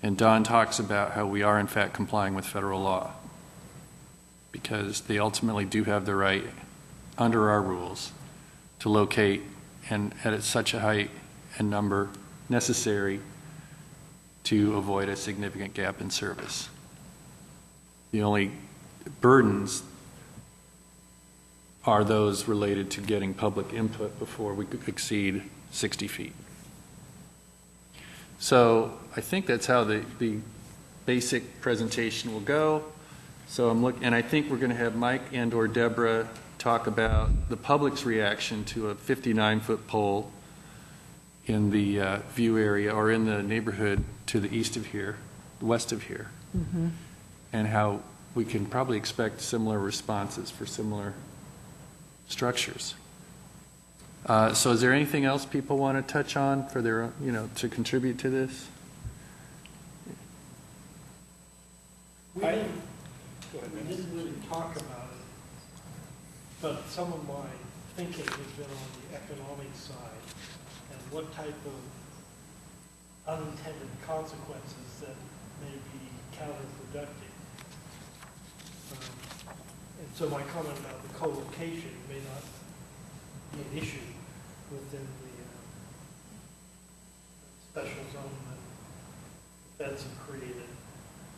And Don talks about how we are in fact complying with federal law, because they ultimately do have the right, under our rules, to locate and at such a height and number necessary to avoid a significant gap in service. The only burdens are those related to getting public input before we could exceed 60 feet. So I think that's how the basic presentation will go. So I'm looking, and I think we're going to have Mike and or Deborah talk about the public's reaction to a 59-foot pole in the view area or in the neighborhood to the east of here, west of here, and how we can probably expect similar responses for similar structures. So is there anything else people want to touch on for their, to contribute to this? We didn't really talk about it, but some of my thinking has been on the economic side and what type of unintended consequences that may be counterproductive. And so my comment about the co-location may not be an issue within the special zone that feds have created,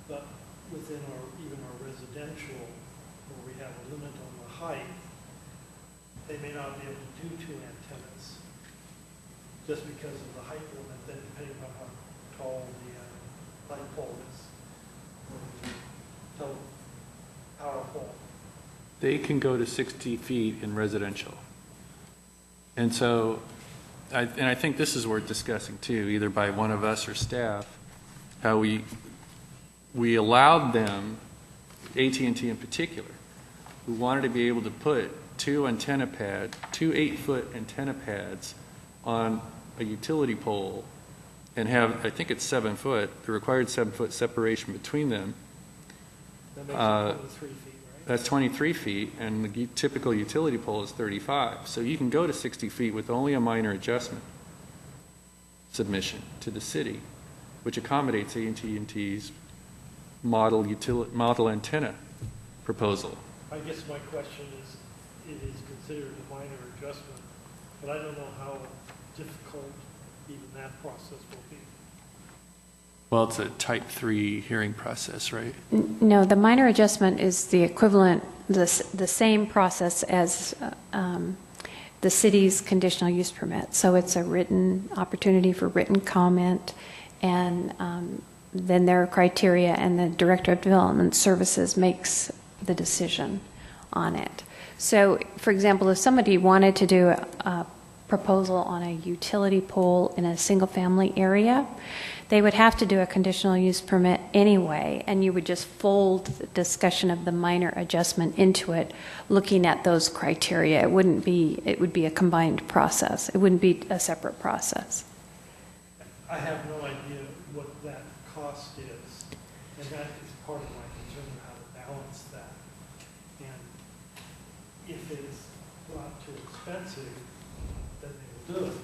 but within even our residential, where we have a limit on the height, they may not be able to do 2 antennas just because of the height limit, then depending on how tall the light pole is, or the power pole. They can go to 60 feet in residential. And so, I think this is worth discussing too, either by one of us or staff, how we allowed them, AT&T in particular, who wanted to be able to put 2 8-foot antenna pads on a utility pole and have, I think it's 7 foot, the required 7-foot separation between them. That makes it 23 feet, right? That's 23 feet, and the typical utility pole is 35. So you can go to 60 feet with only a minor adjustment submission to the city, which accommodates AT&T's model antenna proposal. I guess my question is, it is considered a minor adjustment, but I don't know how difficult even that process will be. Well, it's a type 3 hearing process, right? No, the minor adjustment is the equivalent, the same process as the city's conditional use permit. So it's a written opportunity for written comment, and then there are criteria, and the Director of Development Services makes the decision on it. So, for example, if somebody wanted to do a proposal on a utility pole in a single-family area, they would have to do a conditional use permit anyway, and you would just fold the discussion of the minor adjustment into it, looking at those criteria. It would be a combined process. It wouldn't be a separate process. I have no idea what that cost is, and that is part of my concern of how to balance that. And if it's not too expensive, then they will do it.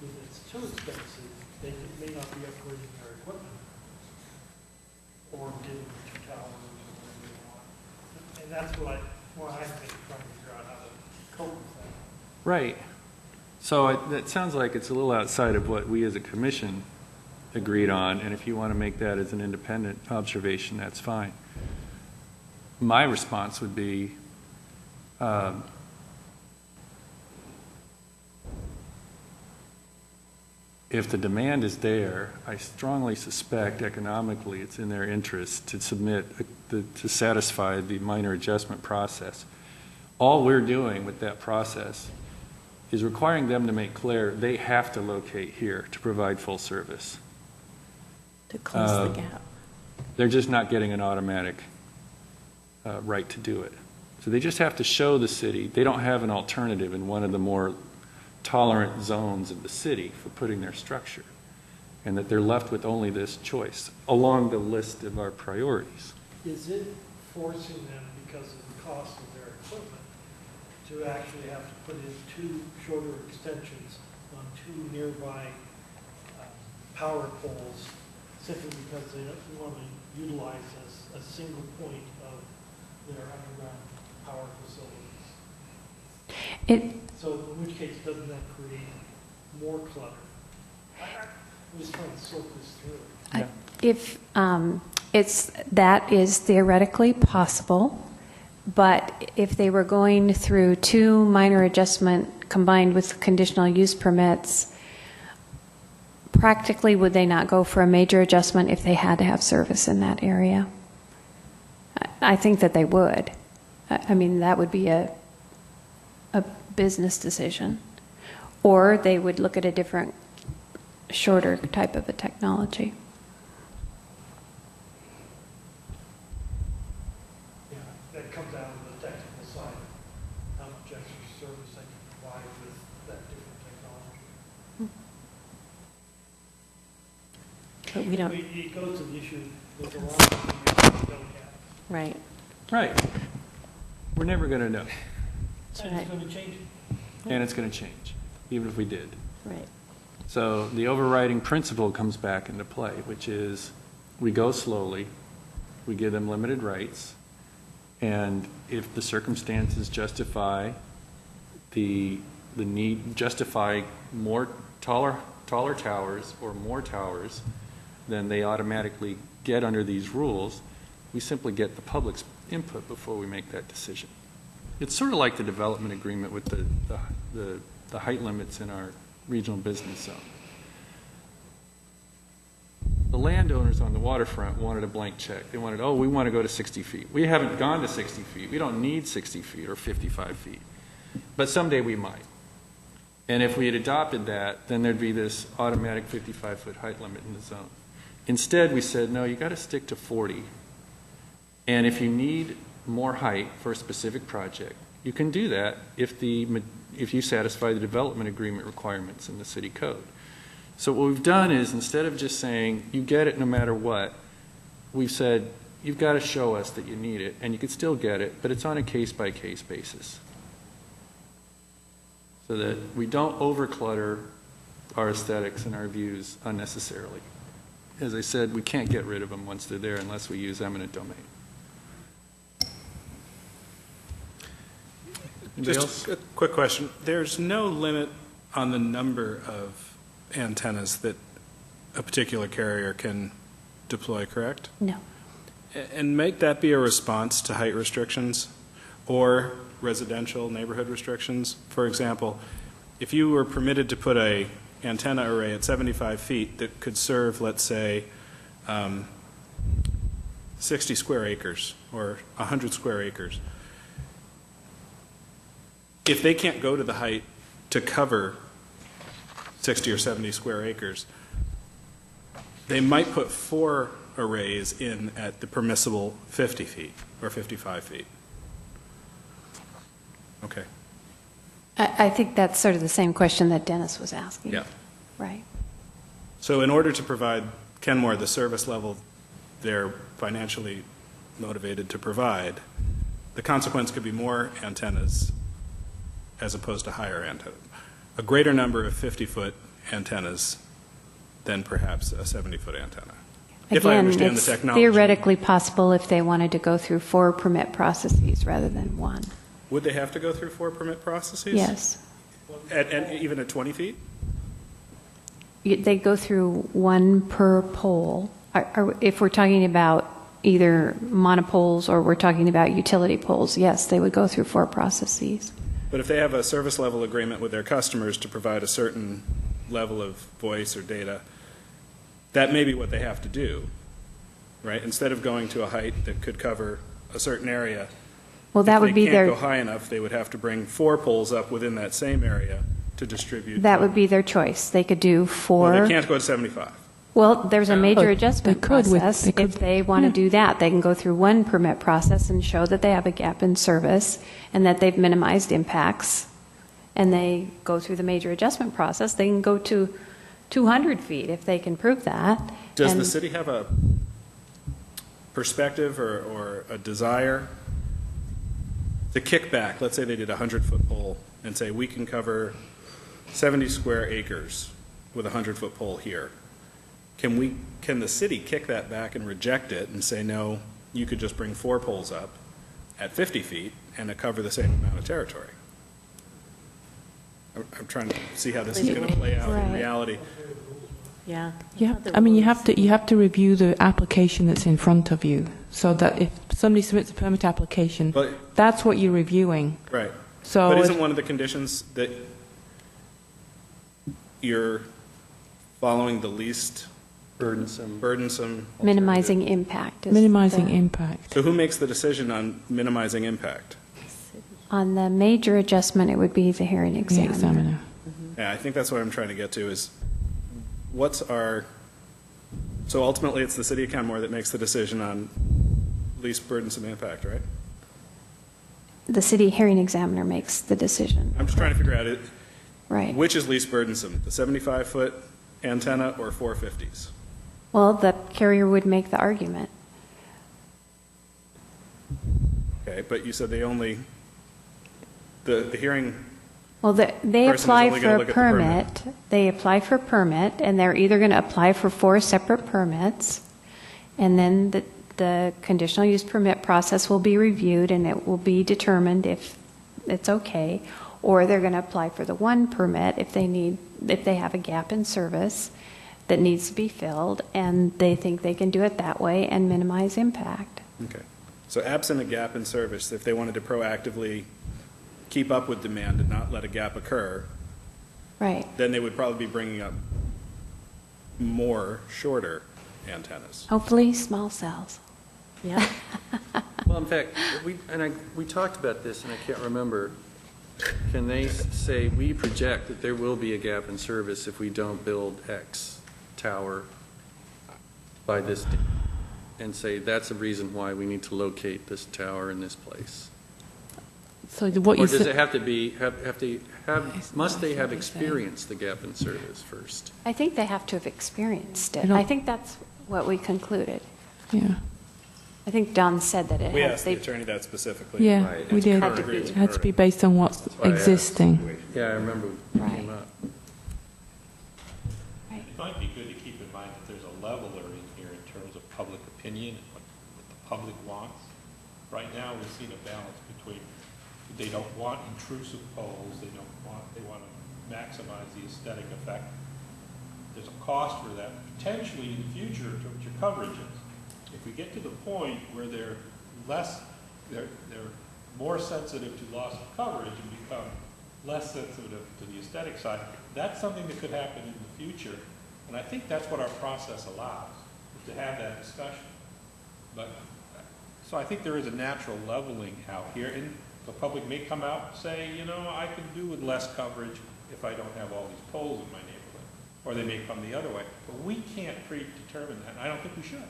If it's too expensive, they may not be upgrading their equipment or getting 2 towers or whatever they want. And that's what I think, trying to figure out how to cope with that. Right. So that sounds like it's a little outside of what we as a commission agreed on, and if you want to make that as an independent observation, that's fine. My response would be, if the demand is there, I strongly suspect economically it's in their interest to submit, to satisfy the minor adjustment process. All we're doing with that process is requiring them to make clear they have to locate here to provide full service. To close the gap. They're just not getting an automatic right to do it. So they just have to show the city they don't have an alternative in one of the more tolerant zones of the city for putting their structure, and that they're left with only this choice along the list of our priorities. Is it forcing them, because of the cost of their equipment, to actually have to put in 2 shorter extensions on 2 nearby power poles simply because they don't normally utilize a single point of their underground power facilities. So in which case, doesn't that create more clutter? I'm just trying to sort this through. If that is theoretically possible, but if they were going through 2 minor adjustment combined with conditional use permits, practically would they not go for a major adjustment if they had to have service in that area? I think that they would. I mean, that would be a business decision. Or they would look at a different, shorter type of a technology. Yeah, that comes out of the technical side, how much extra service they can provide with that different technology. But we don't, It goes to the issue with a lot of things we don't have. right. Right. We're never going to know. And it's going to change it. And it's going to change, even if we did. Right. So the overriding principle comes back into play, which is we go slowly, we give them limited rights, and if the circumstances justify the need, justify more taller towers or more towers, then they automatically get under these rules. We simply get the public's input before we make that decision. It's sort of like the development agreement with the height limits in our regional business zone. The landowners on the waterfront wanted a blank check. They wanted, we want to go to 60 feet. We haven't gone to 60 feet. We don't need 60 feet or 55 feet. But someday we might. And if we had adopted that, then there'd be this automatic 55-foot height limit in the zone. Instead, we said, no, you got to stick to 40. And if you need more height for a specific project, you can do that if you satisfy the development agreement requirements in the city code. So what we've done is, instead of just saying you get it no matter what, we've said you've got to show us that you need it, and you can still get it, but it's on a case-by-case basis, so that we don't overclutter our aesthetics and our views unnecessarily. As I said, we can't get rid of them once they're there unless we use eminent domain. Anybody else? Just a quick question. There's no limit on the number of antennas that a particular carrier can deploy, correct? No. And make that be a response to height restrictions or residential neighborhood restrictions. For example, if you were permitted to put a antenna array at 75 feet that could serve, let's say, 60 square acres or 100 square acres, if they can't go to the height to cover 60 or 70 square acres, they might put 4 arrays in at the permissible 50 feet or 55 feet. Okay. I think that's sort of the same question that Dennis was asking. Yeah. Right. So in order to provide Kenmore the service level they're financially motivated to provide, the consequence could be more antennas as opposed to higher antennas. A greater number of 50-foot antennas than perhaps a 70-foot antenna. If I understand the technology. It's theoretically possible if they wanted to go through 4 permit processes rather than 1. Would they have to go through 4 permit processes? Yes. Even at 20 feet? They go through 1 per pole. If we're talking about either monopoles or we're talking about utility poles, yes, they would go through 4 processes. But if they have a service level agreement with their customers to provide a certain level of voice or data, that may be what they have to do, right? Instead of going to a height that could cover a certain area, Well, that would be if they can't their go high enough, they would have to bring 4 poles up within that same area to distribute. that would be their choice. They could do 4. Well, they can't go to 75. Well, there's a major Oh, adjustment they could with- process. they could- If they want to do that, they can go through 1 permit process and show that they have a gap in service and that they've minimized impacts, and they go through the major adjustment process. They can go to 200 feet if they can prove that. Does And the city have a perspective or a desire to kick back? Let's say they did a 100-foot pole and say we can cover 70 square acres with a 100-foot pole here. can the city kick that back and reject it and say, no, you could just bring 4 poles up at 50 feet and cover the same amount of territory? I'm trying to see how this is going to play out in Right. reality. Yeah. Yeah, I mean, you have to review the application that's in front of you, so that if somebody submits a permit application, But, that's what you're reviewing. right. So But if- isn't one of the conditions that you're following the least burdensome? Minimizing impact. is minimizing the- impact. So who makes the decision on minimizing impact? On the major adjustment, it would be the hearing The examiner. examiner. Yeah, I think that's what I'm trying to get to is so ultimately it's the city of Kenmore that makes the decision on least burdensome impact, right? The city hearing examiner makes the decision. I'm just trying to figure out Right. which is least burdensome, the 75-foot antenna or 450s? Well, the carrier would make the argument. Okay, but you said the hearing, Well, they Person is apply only for gonna a look at the permit. permit. They apply for a permit, and they're either going to apply for 4 separate permits, and then the conditional use permit process will be reviewed, and it will be determined if it's okay, or they're going to apply for the 1 permit if they have a gap in service that needs to be filled, and they think they can do it that way and minimize impact. okay. So absent a gap in service, if they wanted to proactively keep up with demand and not let a gap occur, Right. then they would probably be bringing up more shorter antennas. Hopefully, small cells. Yeah. Well, in fact, we talked about this, and I can't remember. Can they say, we project that there will be a gap in service if we don't build X tower by this date? And say, that's a reason why we need to locate this tower in this place? So what Or you does said, it have to be, must they have experienced the gap in service first? I think they have to have experienced I it. don't- I think that's what we concluded. yeah, I think Don said that it We has, asked the they, attorney that specifically. yeah, Right, we it's did. Had to be. It had to be based on what's why I asked. existing. Yeah, I remember it Right. came up. right. It might be good to keep in mind that there's a leveler in here in terms of public opinion and what the public wants. Right now, we've seen a balance between, they don't want intrusive poles, they want to maximize the aesthetic effect. There's a cost for that, potentially in the future, to what your coverage is. If we get to the point where they're more sensitive to loss of coverage and become less sensitive to the aesthetic side, that's something that could happen in the future. And I think that's what our process allows, is to have that discussion. But, so I think there is a natural leveling out here, and the public may come out and say, you know, I can do with less coverage if I don't have all these poles in my neighborhood. Or they may come the other way. But we can't predetermine that, and I don't think we should.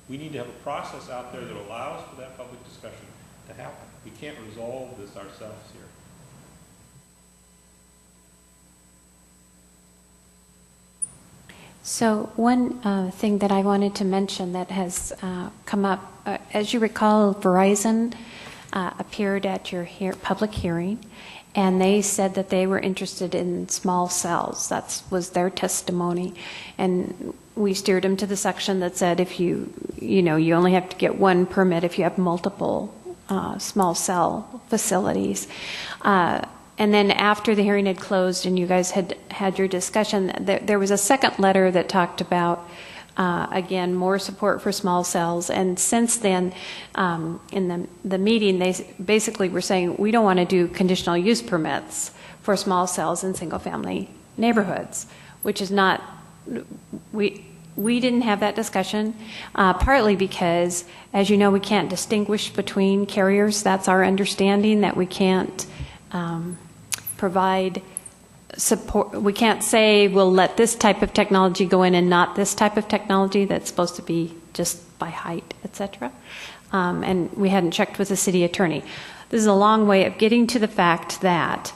We need to have a process out there that allows for that public discussion to happen. We can't resolve this ourselves here. So one thing that I wanted to mention that has come up, as you recall, Verizon appeared at your public hearing, and they said that they were interested in small cells. That was their testimony. And we steered them to the section that said if you only have to get 1 permit if you have multiple small cell facilities. And then after the hearing had closed and you guys had your discussion, there was a second letter that talked about, again, more support for small cells. And since then, in the meeting, they basically were saying, we don't want to do conditional use permits for small cells in single-family neighborhoods, which is not, we didn't have that discussion, partly because, as you know, we can't distinguish between carriers. That's our understanding, that we can't provide support. We can't say we'll let this type of technology go in and not this type of technology that's supposed to be just by height, et cetera. And we hadn't checked with the city attorney. This is a long way of getting to the fact that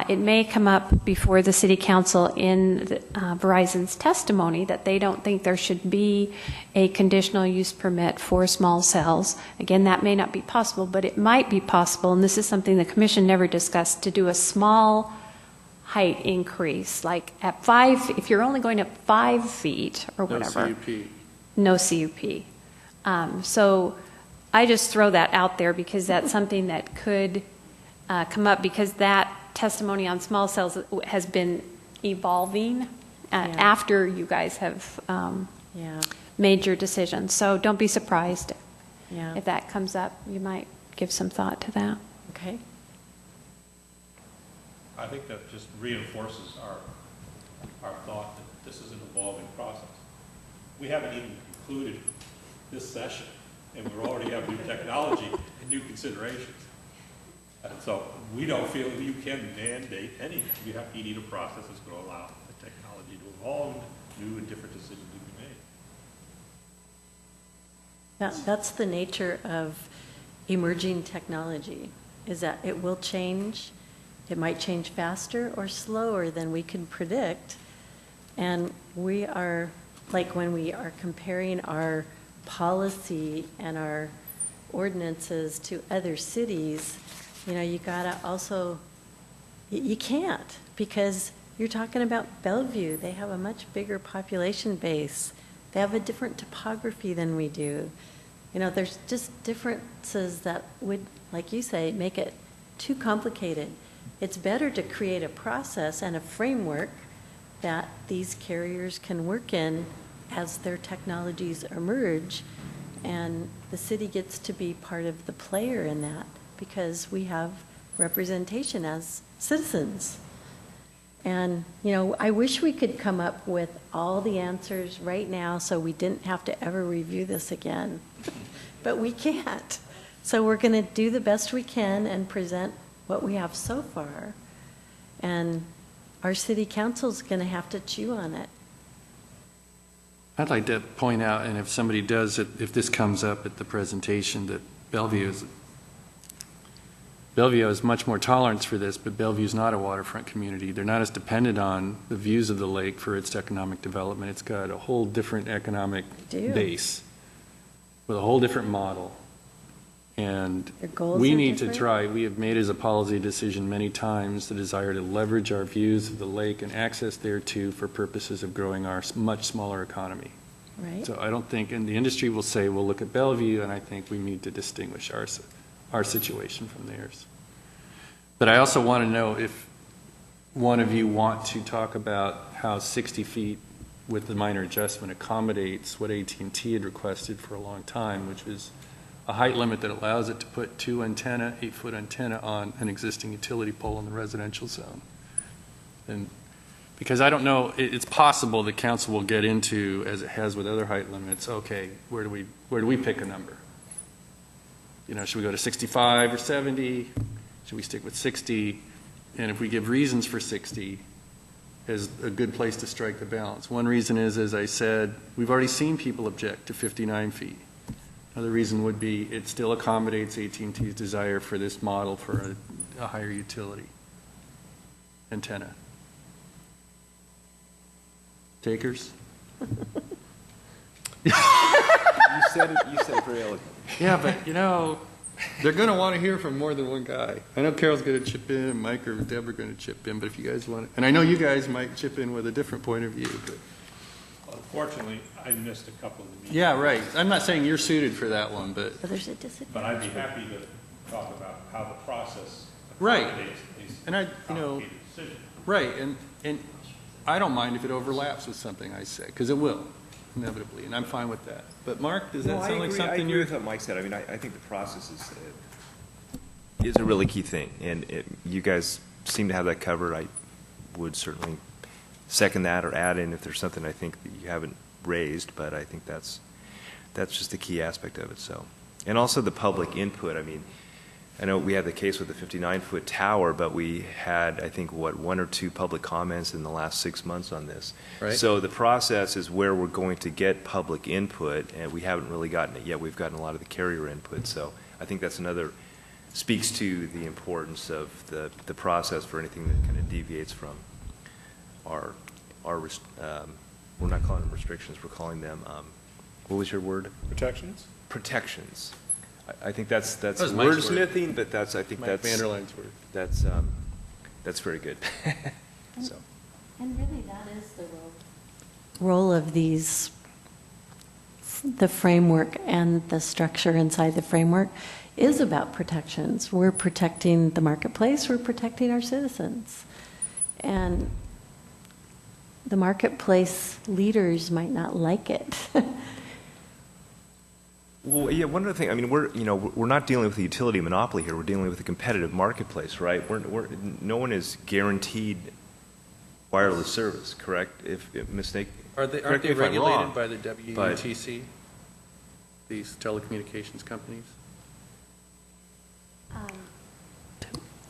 it may come up before the city council in Verizon's testimony that they don't think there should be a conditional use permit for small cells. Again, that may not be possible, but it might be possible, and this is something the commission never discussed, to do a small height increase, like at 5, if you're only going up 5 feet or No whatever. CUP. No CUP. So I just throw that out there because that's something that could come up, because that testimony on small cells has been evolving after you guys have made your decision. So don't be surprised if that comes up. You might give some thought to that. Okay. I think that just reinforces our thought that this is an evolving process. We haven't even concluded this session, and we already have new technology and new considerations. And so we don't feel that you can mandate anything. You need a process that's going to allow the technology to evolve, new and different decisions to be made. That's the nature of emerging technology, is that it will change. It might change faster or slower than we can predict. And we are, like when we are comparing our policy and our ordinances to other cities, you know, you gotta also, you can't, because you're talking about Bellevue. They have a much bigger population base. They have a different topography than we do. You know, there's just differences that would, like you say, make it too complicated. It's better to create a process and a framework that these carriers can work in as their technologies emerge, and the city gets to be part of the player in that because we have representation as citizens. And, you know, I wish we could come up with all the answers right now so we didn't have to ever review this again. But we can't. So we're going to do the best we can and present what we have so far. And our city council's going to have to chew on it. I'd like to point out, and if somebody does, if this comes up at the presentation, that Bellevue has much more tolerance for this, but Bellevue's not a waterfront community. They're not as dependent on the views of the lake for its economic development. It's got a whole different economic base with a whole different model. And Their goals we are need different? to try, we have made as a policy decision many times the desire to leverage our views of the lake and access thereto for purposes of growing our much smaller economy. Right? So I don't think, and the industry will say, we'll look at Bellevue, and I think we need to distinguish our situation from theirs. But I also want to know if one of you want to talk about how 60 feet with the minor adjustment accommodates what AT&T had requested for a long time, which was a height limit that allows it to put 2 antenna, 8-foot antenna on an existing utility pole in the residential zone. And because I don't know, it's possible the council will get into, as it has with other height limits, okay, where do we pick a number? You know, should we go to 65 or 70? Should we stick with 60? And if we give reasons for 60 as a good place to strike the balance. One reason is, as I said, we've already seen people object to 59 feet. Another reason would be it still accommodates AT&T's desire for this model for a higher utility antenna. Takers? You said it very eloquently. Yeah, but you know, they're going to want to hear from more than one guy. I know Carol's going to chip in, Mike or Deb are going to chip in, but if you guys want to, and I know you guys might chip in with a different point of view. But. Unfortunately, I missed a couple of the meetings. Yeah, right. I'm not saying you're suited for that one, but. But there's a disadvantage. But I'd be happy to talk about how the process Right. accommodates these And I, complicated decisions. right, and I don't mind if it overlaps with something I say, because it will, inevitably, and I'm fine with that. But Mark, does that sound like something I agree you're? with what Mike said. I mean, I think the process is a really key thing, and you guys seem to have that covered. I would certainly second that or add in if there's something I think that you haven't raised, but I think that's just a key aspect of it. So, and also the public input. I mean, I know we had the case with the 59-foot tower, but we had, I think, 1 or 2 public comments in the last 6 months on this. Right. So the process is where we're going to get public input, and we haven't really gotten it yet. We've gotten a lot of the carrier input. So I think that's another, speaks to the importance of the process for anything that kind of deviates from our we're not calling them restrictions, we're calling them, what was your word? Protections? Protections. I think that's was Mike's word. wordsmithing, but I think Mike Vanderline's word. that's very good. So. And really, that is the role of these, the framework and the structure inside the framework is about protections. We're protecting the marketplace, we're protecting our citizens. And the marketplace leaders might not like it. Well, yeah, one other thing, I mean, we're not dealing with a utility monopoly here, we're dealing with a competitive marketplace, right? No one is guaranteed wireless service, correct? If mistake, Aren't they correct me if I'm regulated wrong, by the WUTC, these telecommunications companies?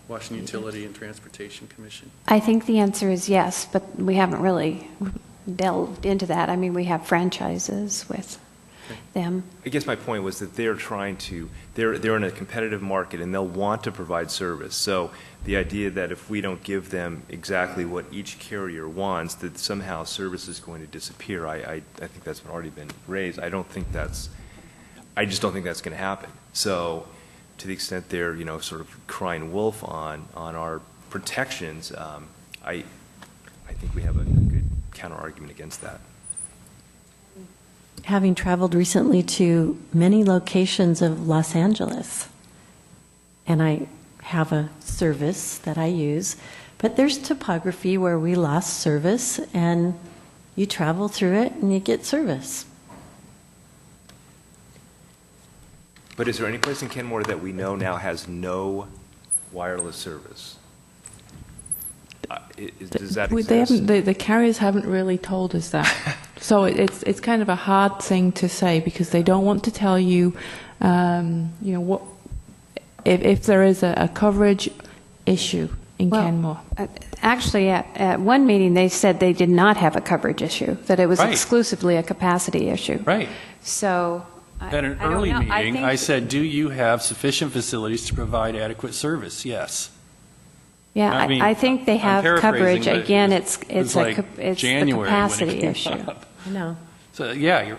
Washington Utility and Transportation Commission. I think the answer is yes, but we haven't really delved into that. I mean, we have franchises with them. I guess my point was that they're in a competitive market and they'll want to provide service. So the idea that if we don't give them exactly what each carrier wants, that somehow service is going to disappear, I think that's already been raised. I just don't think that's going to happen. So to the extent they're, sort of crying wolf on our protections, I think we have a good counter argument against that. Having traveled recently to many locations of Los Angeles, and I have a service that I use, but there's topography where we lost service, and you travel through it and you get service. But is there any place in Kenmore that we know now has no wireless service? Does that exist? The carriers haven't really told us that. So it's kind of a hard thing to say because they don't want to tell you, what if there is a coverage issue in Kenmore. Actually, at one meeting, they said they did not have a coverage issue, that it was exclusively a capacity issue. Right. So At an early meeting, I said, do you have sufficient facilities to provide adequate service? Yes. Yeah, I mean, I think they have I'm coverage. paraphrasing, but Again, it's it's like the January when it capacity came issue. up. I know. So, yeah,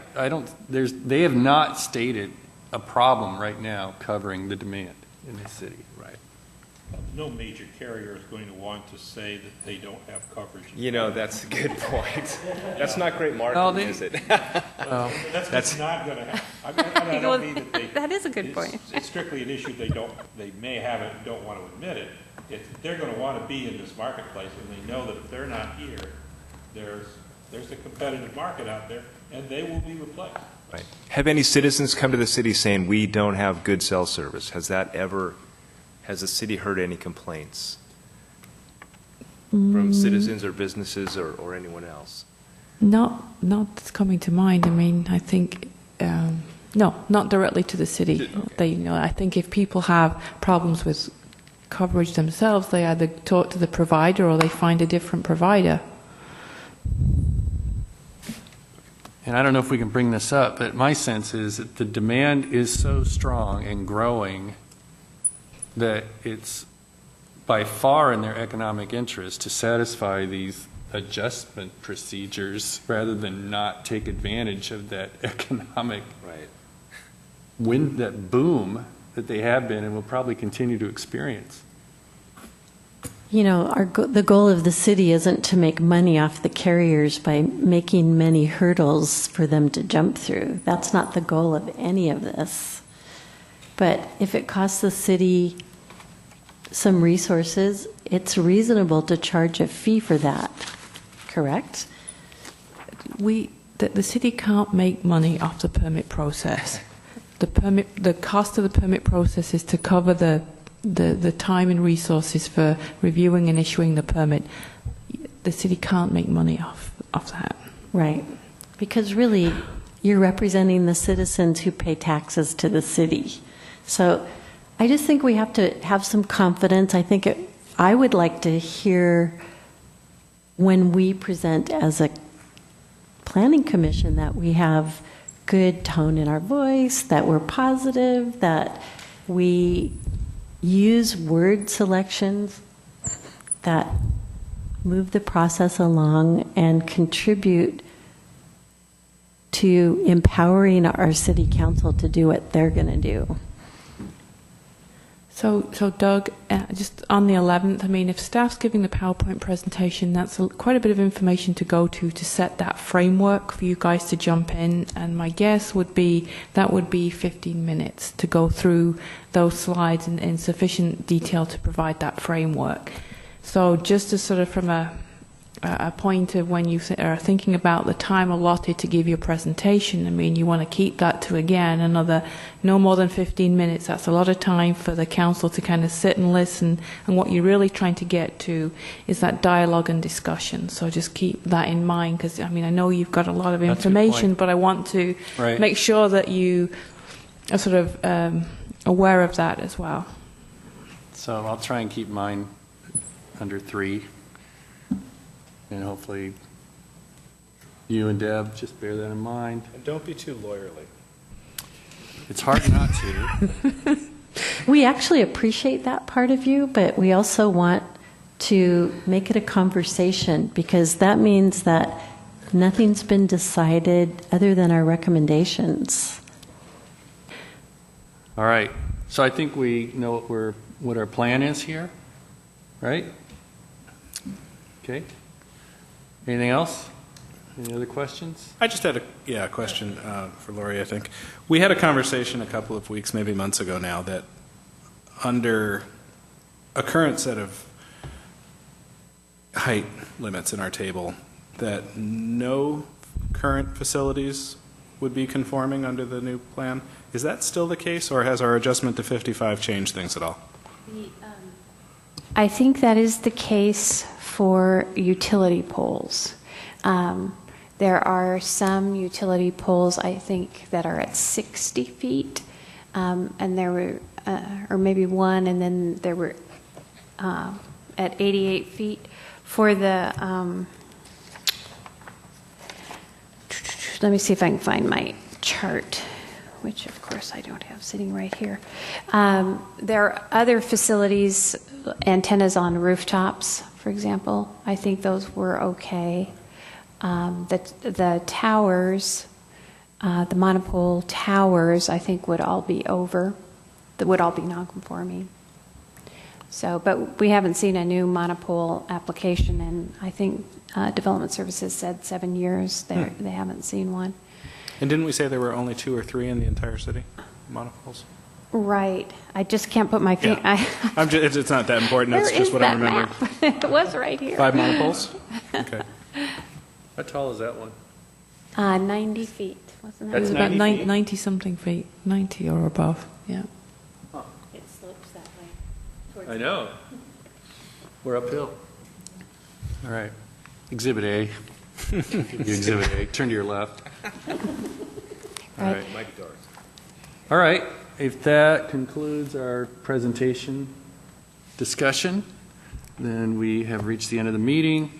they have not stated a problem right now covering the demand in this city. Right. No major carrier is going to want to say that they don't have coverage. That's a good point. That's not great marketing, is it? That's not going to happen. I don't mean that they. That is a good point. It's strictly an issue they may have it and don't want to admit it. They're going to want to be in this marketplace, and they know that if they're not here, there's a competitive market out there, and they will be replaced. Right. Have any citizens come to the city saying we don't have good cell service? Has the city heard any complaints from citizens or businesses or anyone else? Not that's coming to mind. I mean, I think no, not directly to the city. Okay. I think if people have problems with coverage themselves, they either talk to the provider or they find a different provider. And I don't know if we can bring this up, but my sense is that the demand is so strong and growing that it's by far in their economic interest to satisfy these adjustment procedures rather than not take advantage of that economic that boom that they have been and will probably continue to experience. The goal of the city isn't to make money off the carriers by making many hurdles for them to jump through. That's not the goal of any of this. But if it costs the city some resources, it's reasonable to charge a fee for that, correct? The city can't make money off the permit process. The cost of the permit process is to cover the time and resources for reviewing and issuing the permit. The city can't make money off that. Right. Because really, you're representing the citizens who pay taxes to the city. So I just think we have to have some confidence. I would like to hear when we present as a planning commission that we have good tone in our voice, that we're positive, that we use word selections that move the process along and contribute to empowering our city council to do what they're going to do. So Doug, just on the 11th, I mean, if staff's giving the PowerPoint presentation, that's quite a bit of information to go to set that framework for you guys to jump in. And my guess would be that would be 15 minutes to go through those slides in sufficient detail to provide that framework. So just as sort of from a point of when you are thinking about the time allotted to give your presentation, I mean, you want to keep that to, again, another no more than 15 minutes. That's a lot of time for the council to kind of sit and listen, and what you're really trying to get to is that dialogue and discussion. So just keep that in mind, because, I mean, I know you've got a lot of information, but I want to make sure that you are sort of aware of that as well. So I'll try and keep mine under 3. And hopefully you and Deb just bear that in mind. And don't be too lawyerly. It's hard not to. We actually appreciate that part of you, but we also want to make it a conversation, because that means that nothing's been decided other than our recommendations. All right. So I think we know what our plan is here, right? Okay. Anything else? Any other questions? I just had a question for Lori, I think. We had a conversation a couple of weeks, maybe months ago now, that under a current set of height limits in our table, that no current facilities would be conforming under the new plan. Is that still the case, or has our adjustment to 55 changed things at all? I think that is the case for utility poles. There are some utility poles, I think, that are at 60 feet, and there were, or maybe one, and then there were at 88 feet. For the, let me see if I can find my chart, which of course I don't have sitting right here. There are other facilities, antennas on rooftops, for example. I think those were okay. The towers, the monopole towers, I think would all be over. That would all be non-conforming. So, but we haven't seen a new monopole application, and I think Development Services said 7 years. They haven't seen one. And didn't we say there were only 2 or 3 in the entire city, monopoles? Right. I just can't put my finger. Yeah. It's not that important. That's just what I remember. It was right here. 5 monopoles? Okay. How tall is that one? 90 feet, wasn't That's that? About 90 feet? 90 something feet, 90 or above, yeah. It slopes that way. I know. We're uphill. All right. Exhibit A. Exhibit A. Turn to your left. All right. All right. If that concludes our presentation discussion, then we have reached the end of the meeting.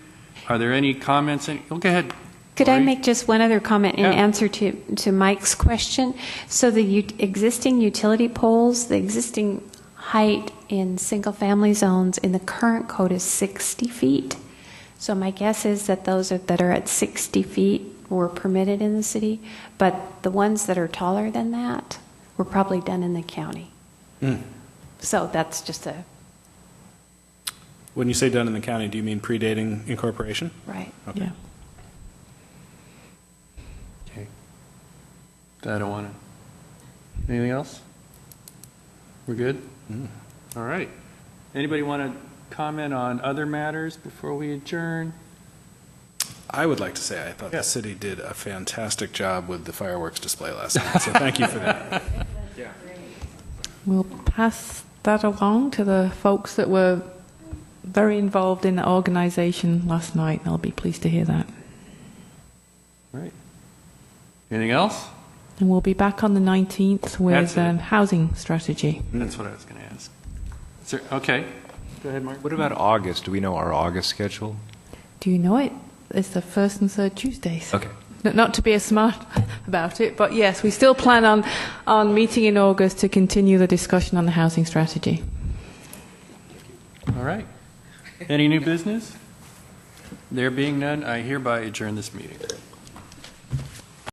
Are there any comments? Oh, go ahead. Could I Lori? make just one other comment in Yeah. answer to Mike's question? So the existing utility poles, the existing height in single-family zones in the current code is 60 feet. So my guess is that those that are at 60 feet were permitted in the city, but the ones that are taller than that were probably done in the county. So that's just a, When you say done in the county, do you mean predating incorporation? right. Okay. Yeah. Okay. I don't want to. Anything else? We're good? All right. Anybody want to comment on other matters before we adjourn? I would like to say I thought the city did a fantastic job with the fireworks display last night, so thank you for that. We'll pass that along to the folks that were very involved in the organization last night. They'll be pleased to hear that. All right. Anything else? And we'll be back on the 19th with That's it. housing strategy. That's what I was going to ask. Is there, okay. Go ahead, Mark. What about August? Do we know our August schedule? Do you know it? It's the first and third Tuesdays. Okay. Not to be as smart about it, but yes, we still plan on meeting in August to continue the discussion on the housing strategy. All right. Any new business? There being none, I hereby adjourn this meeting.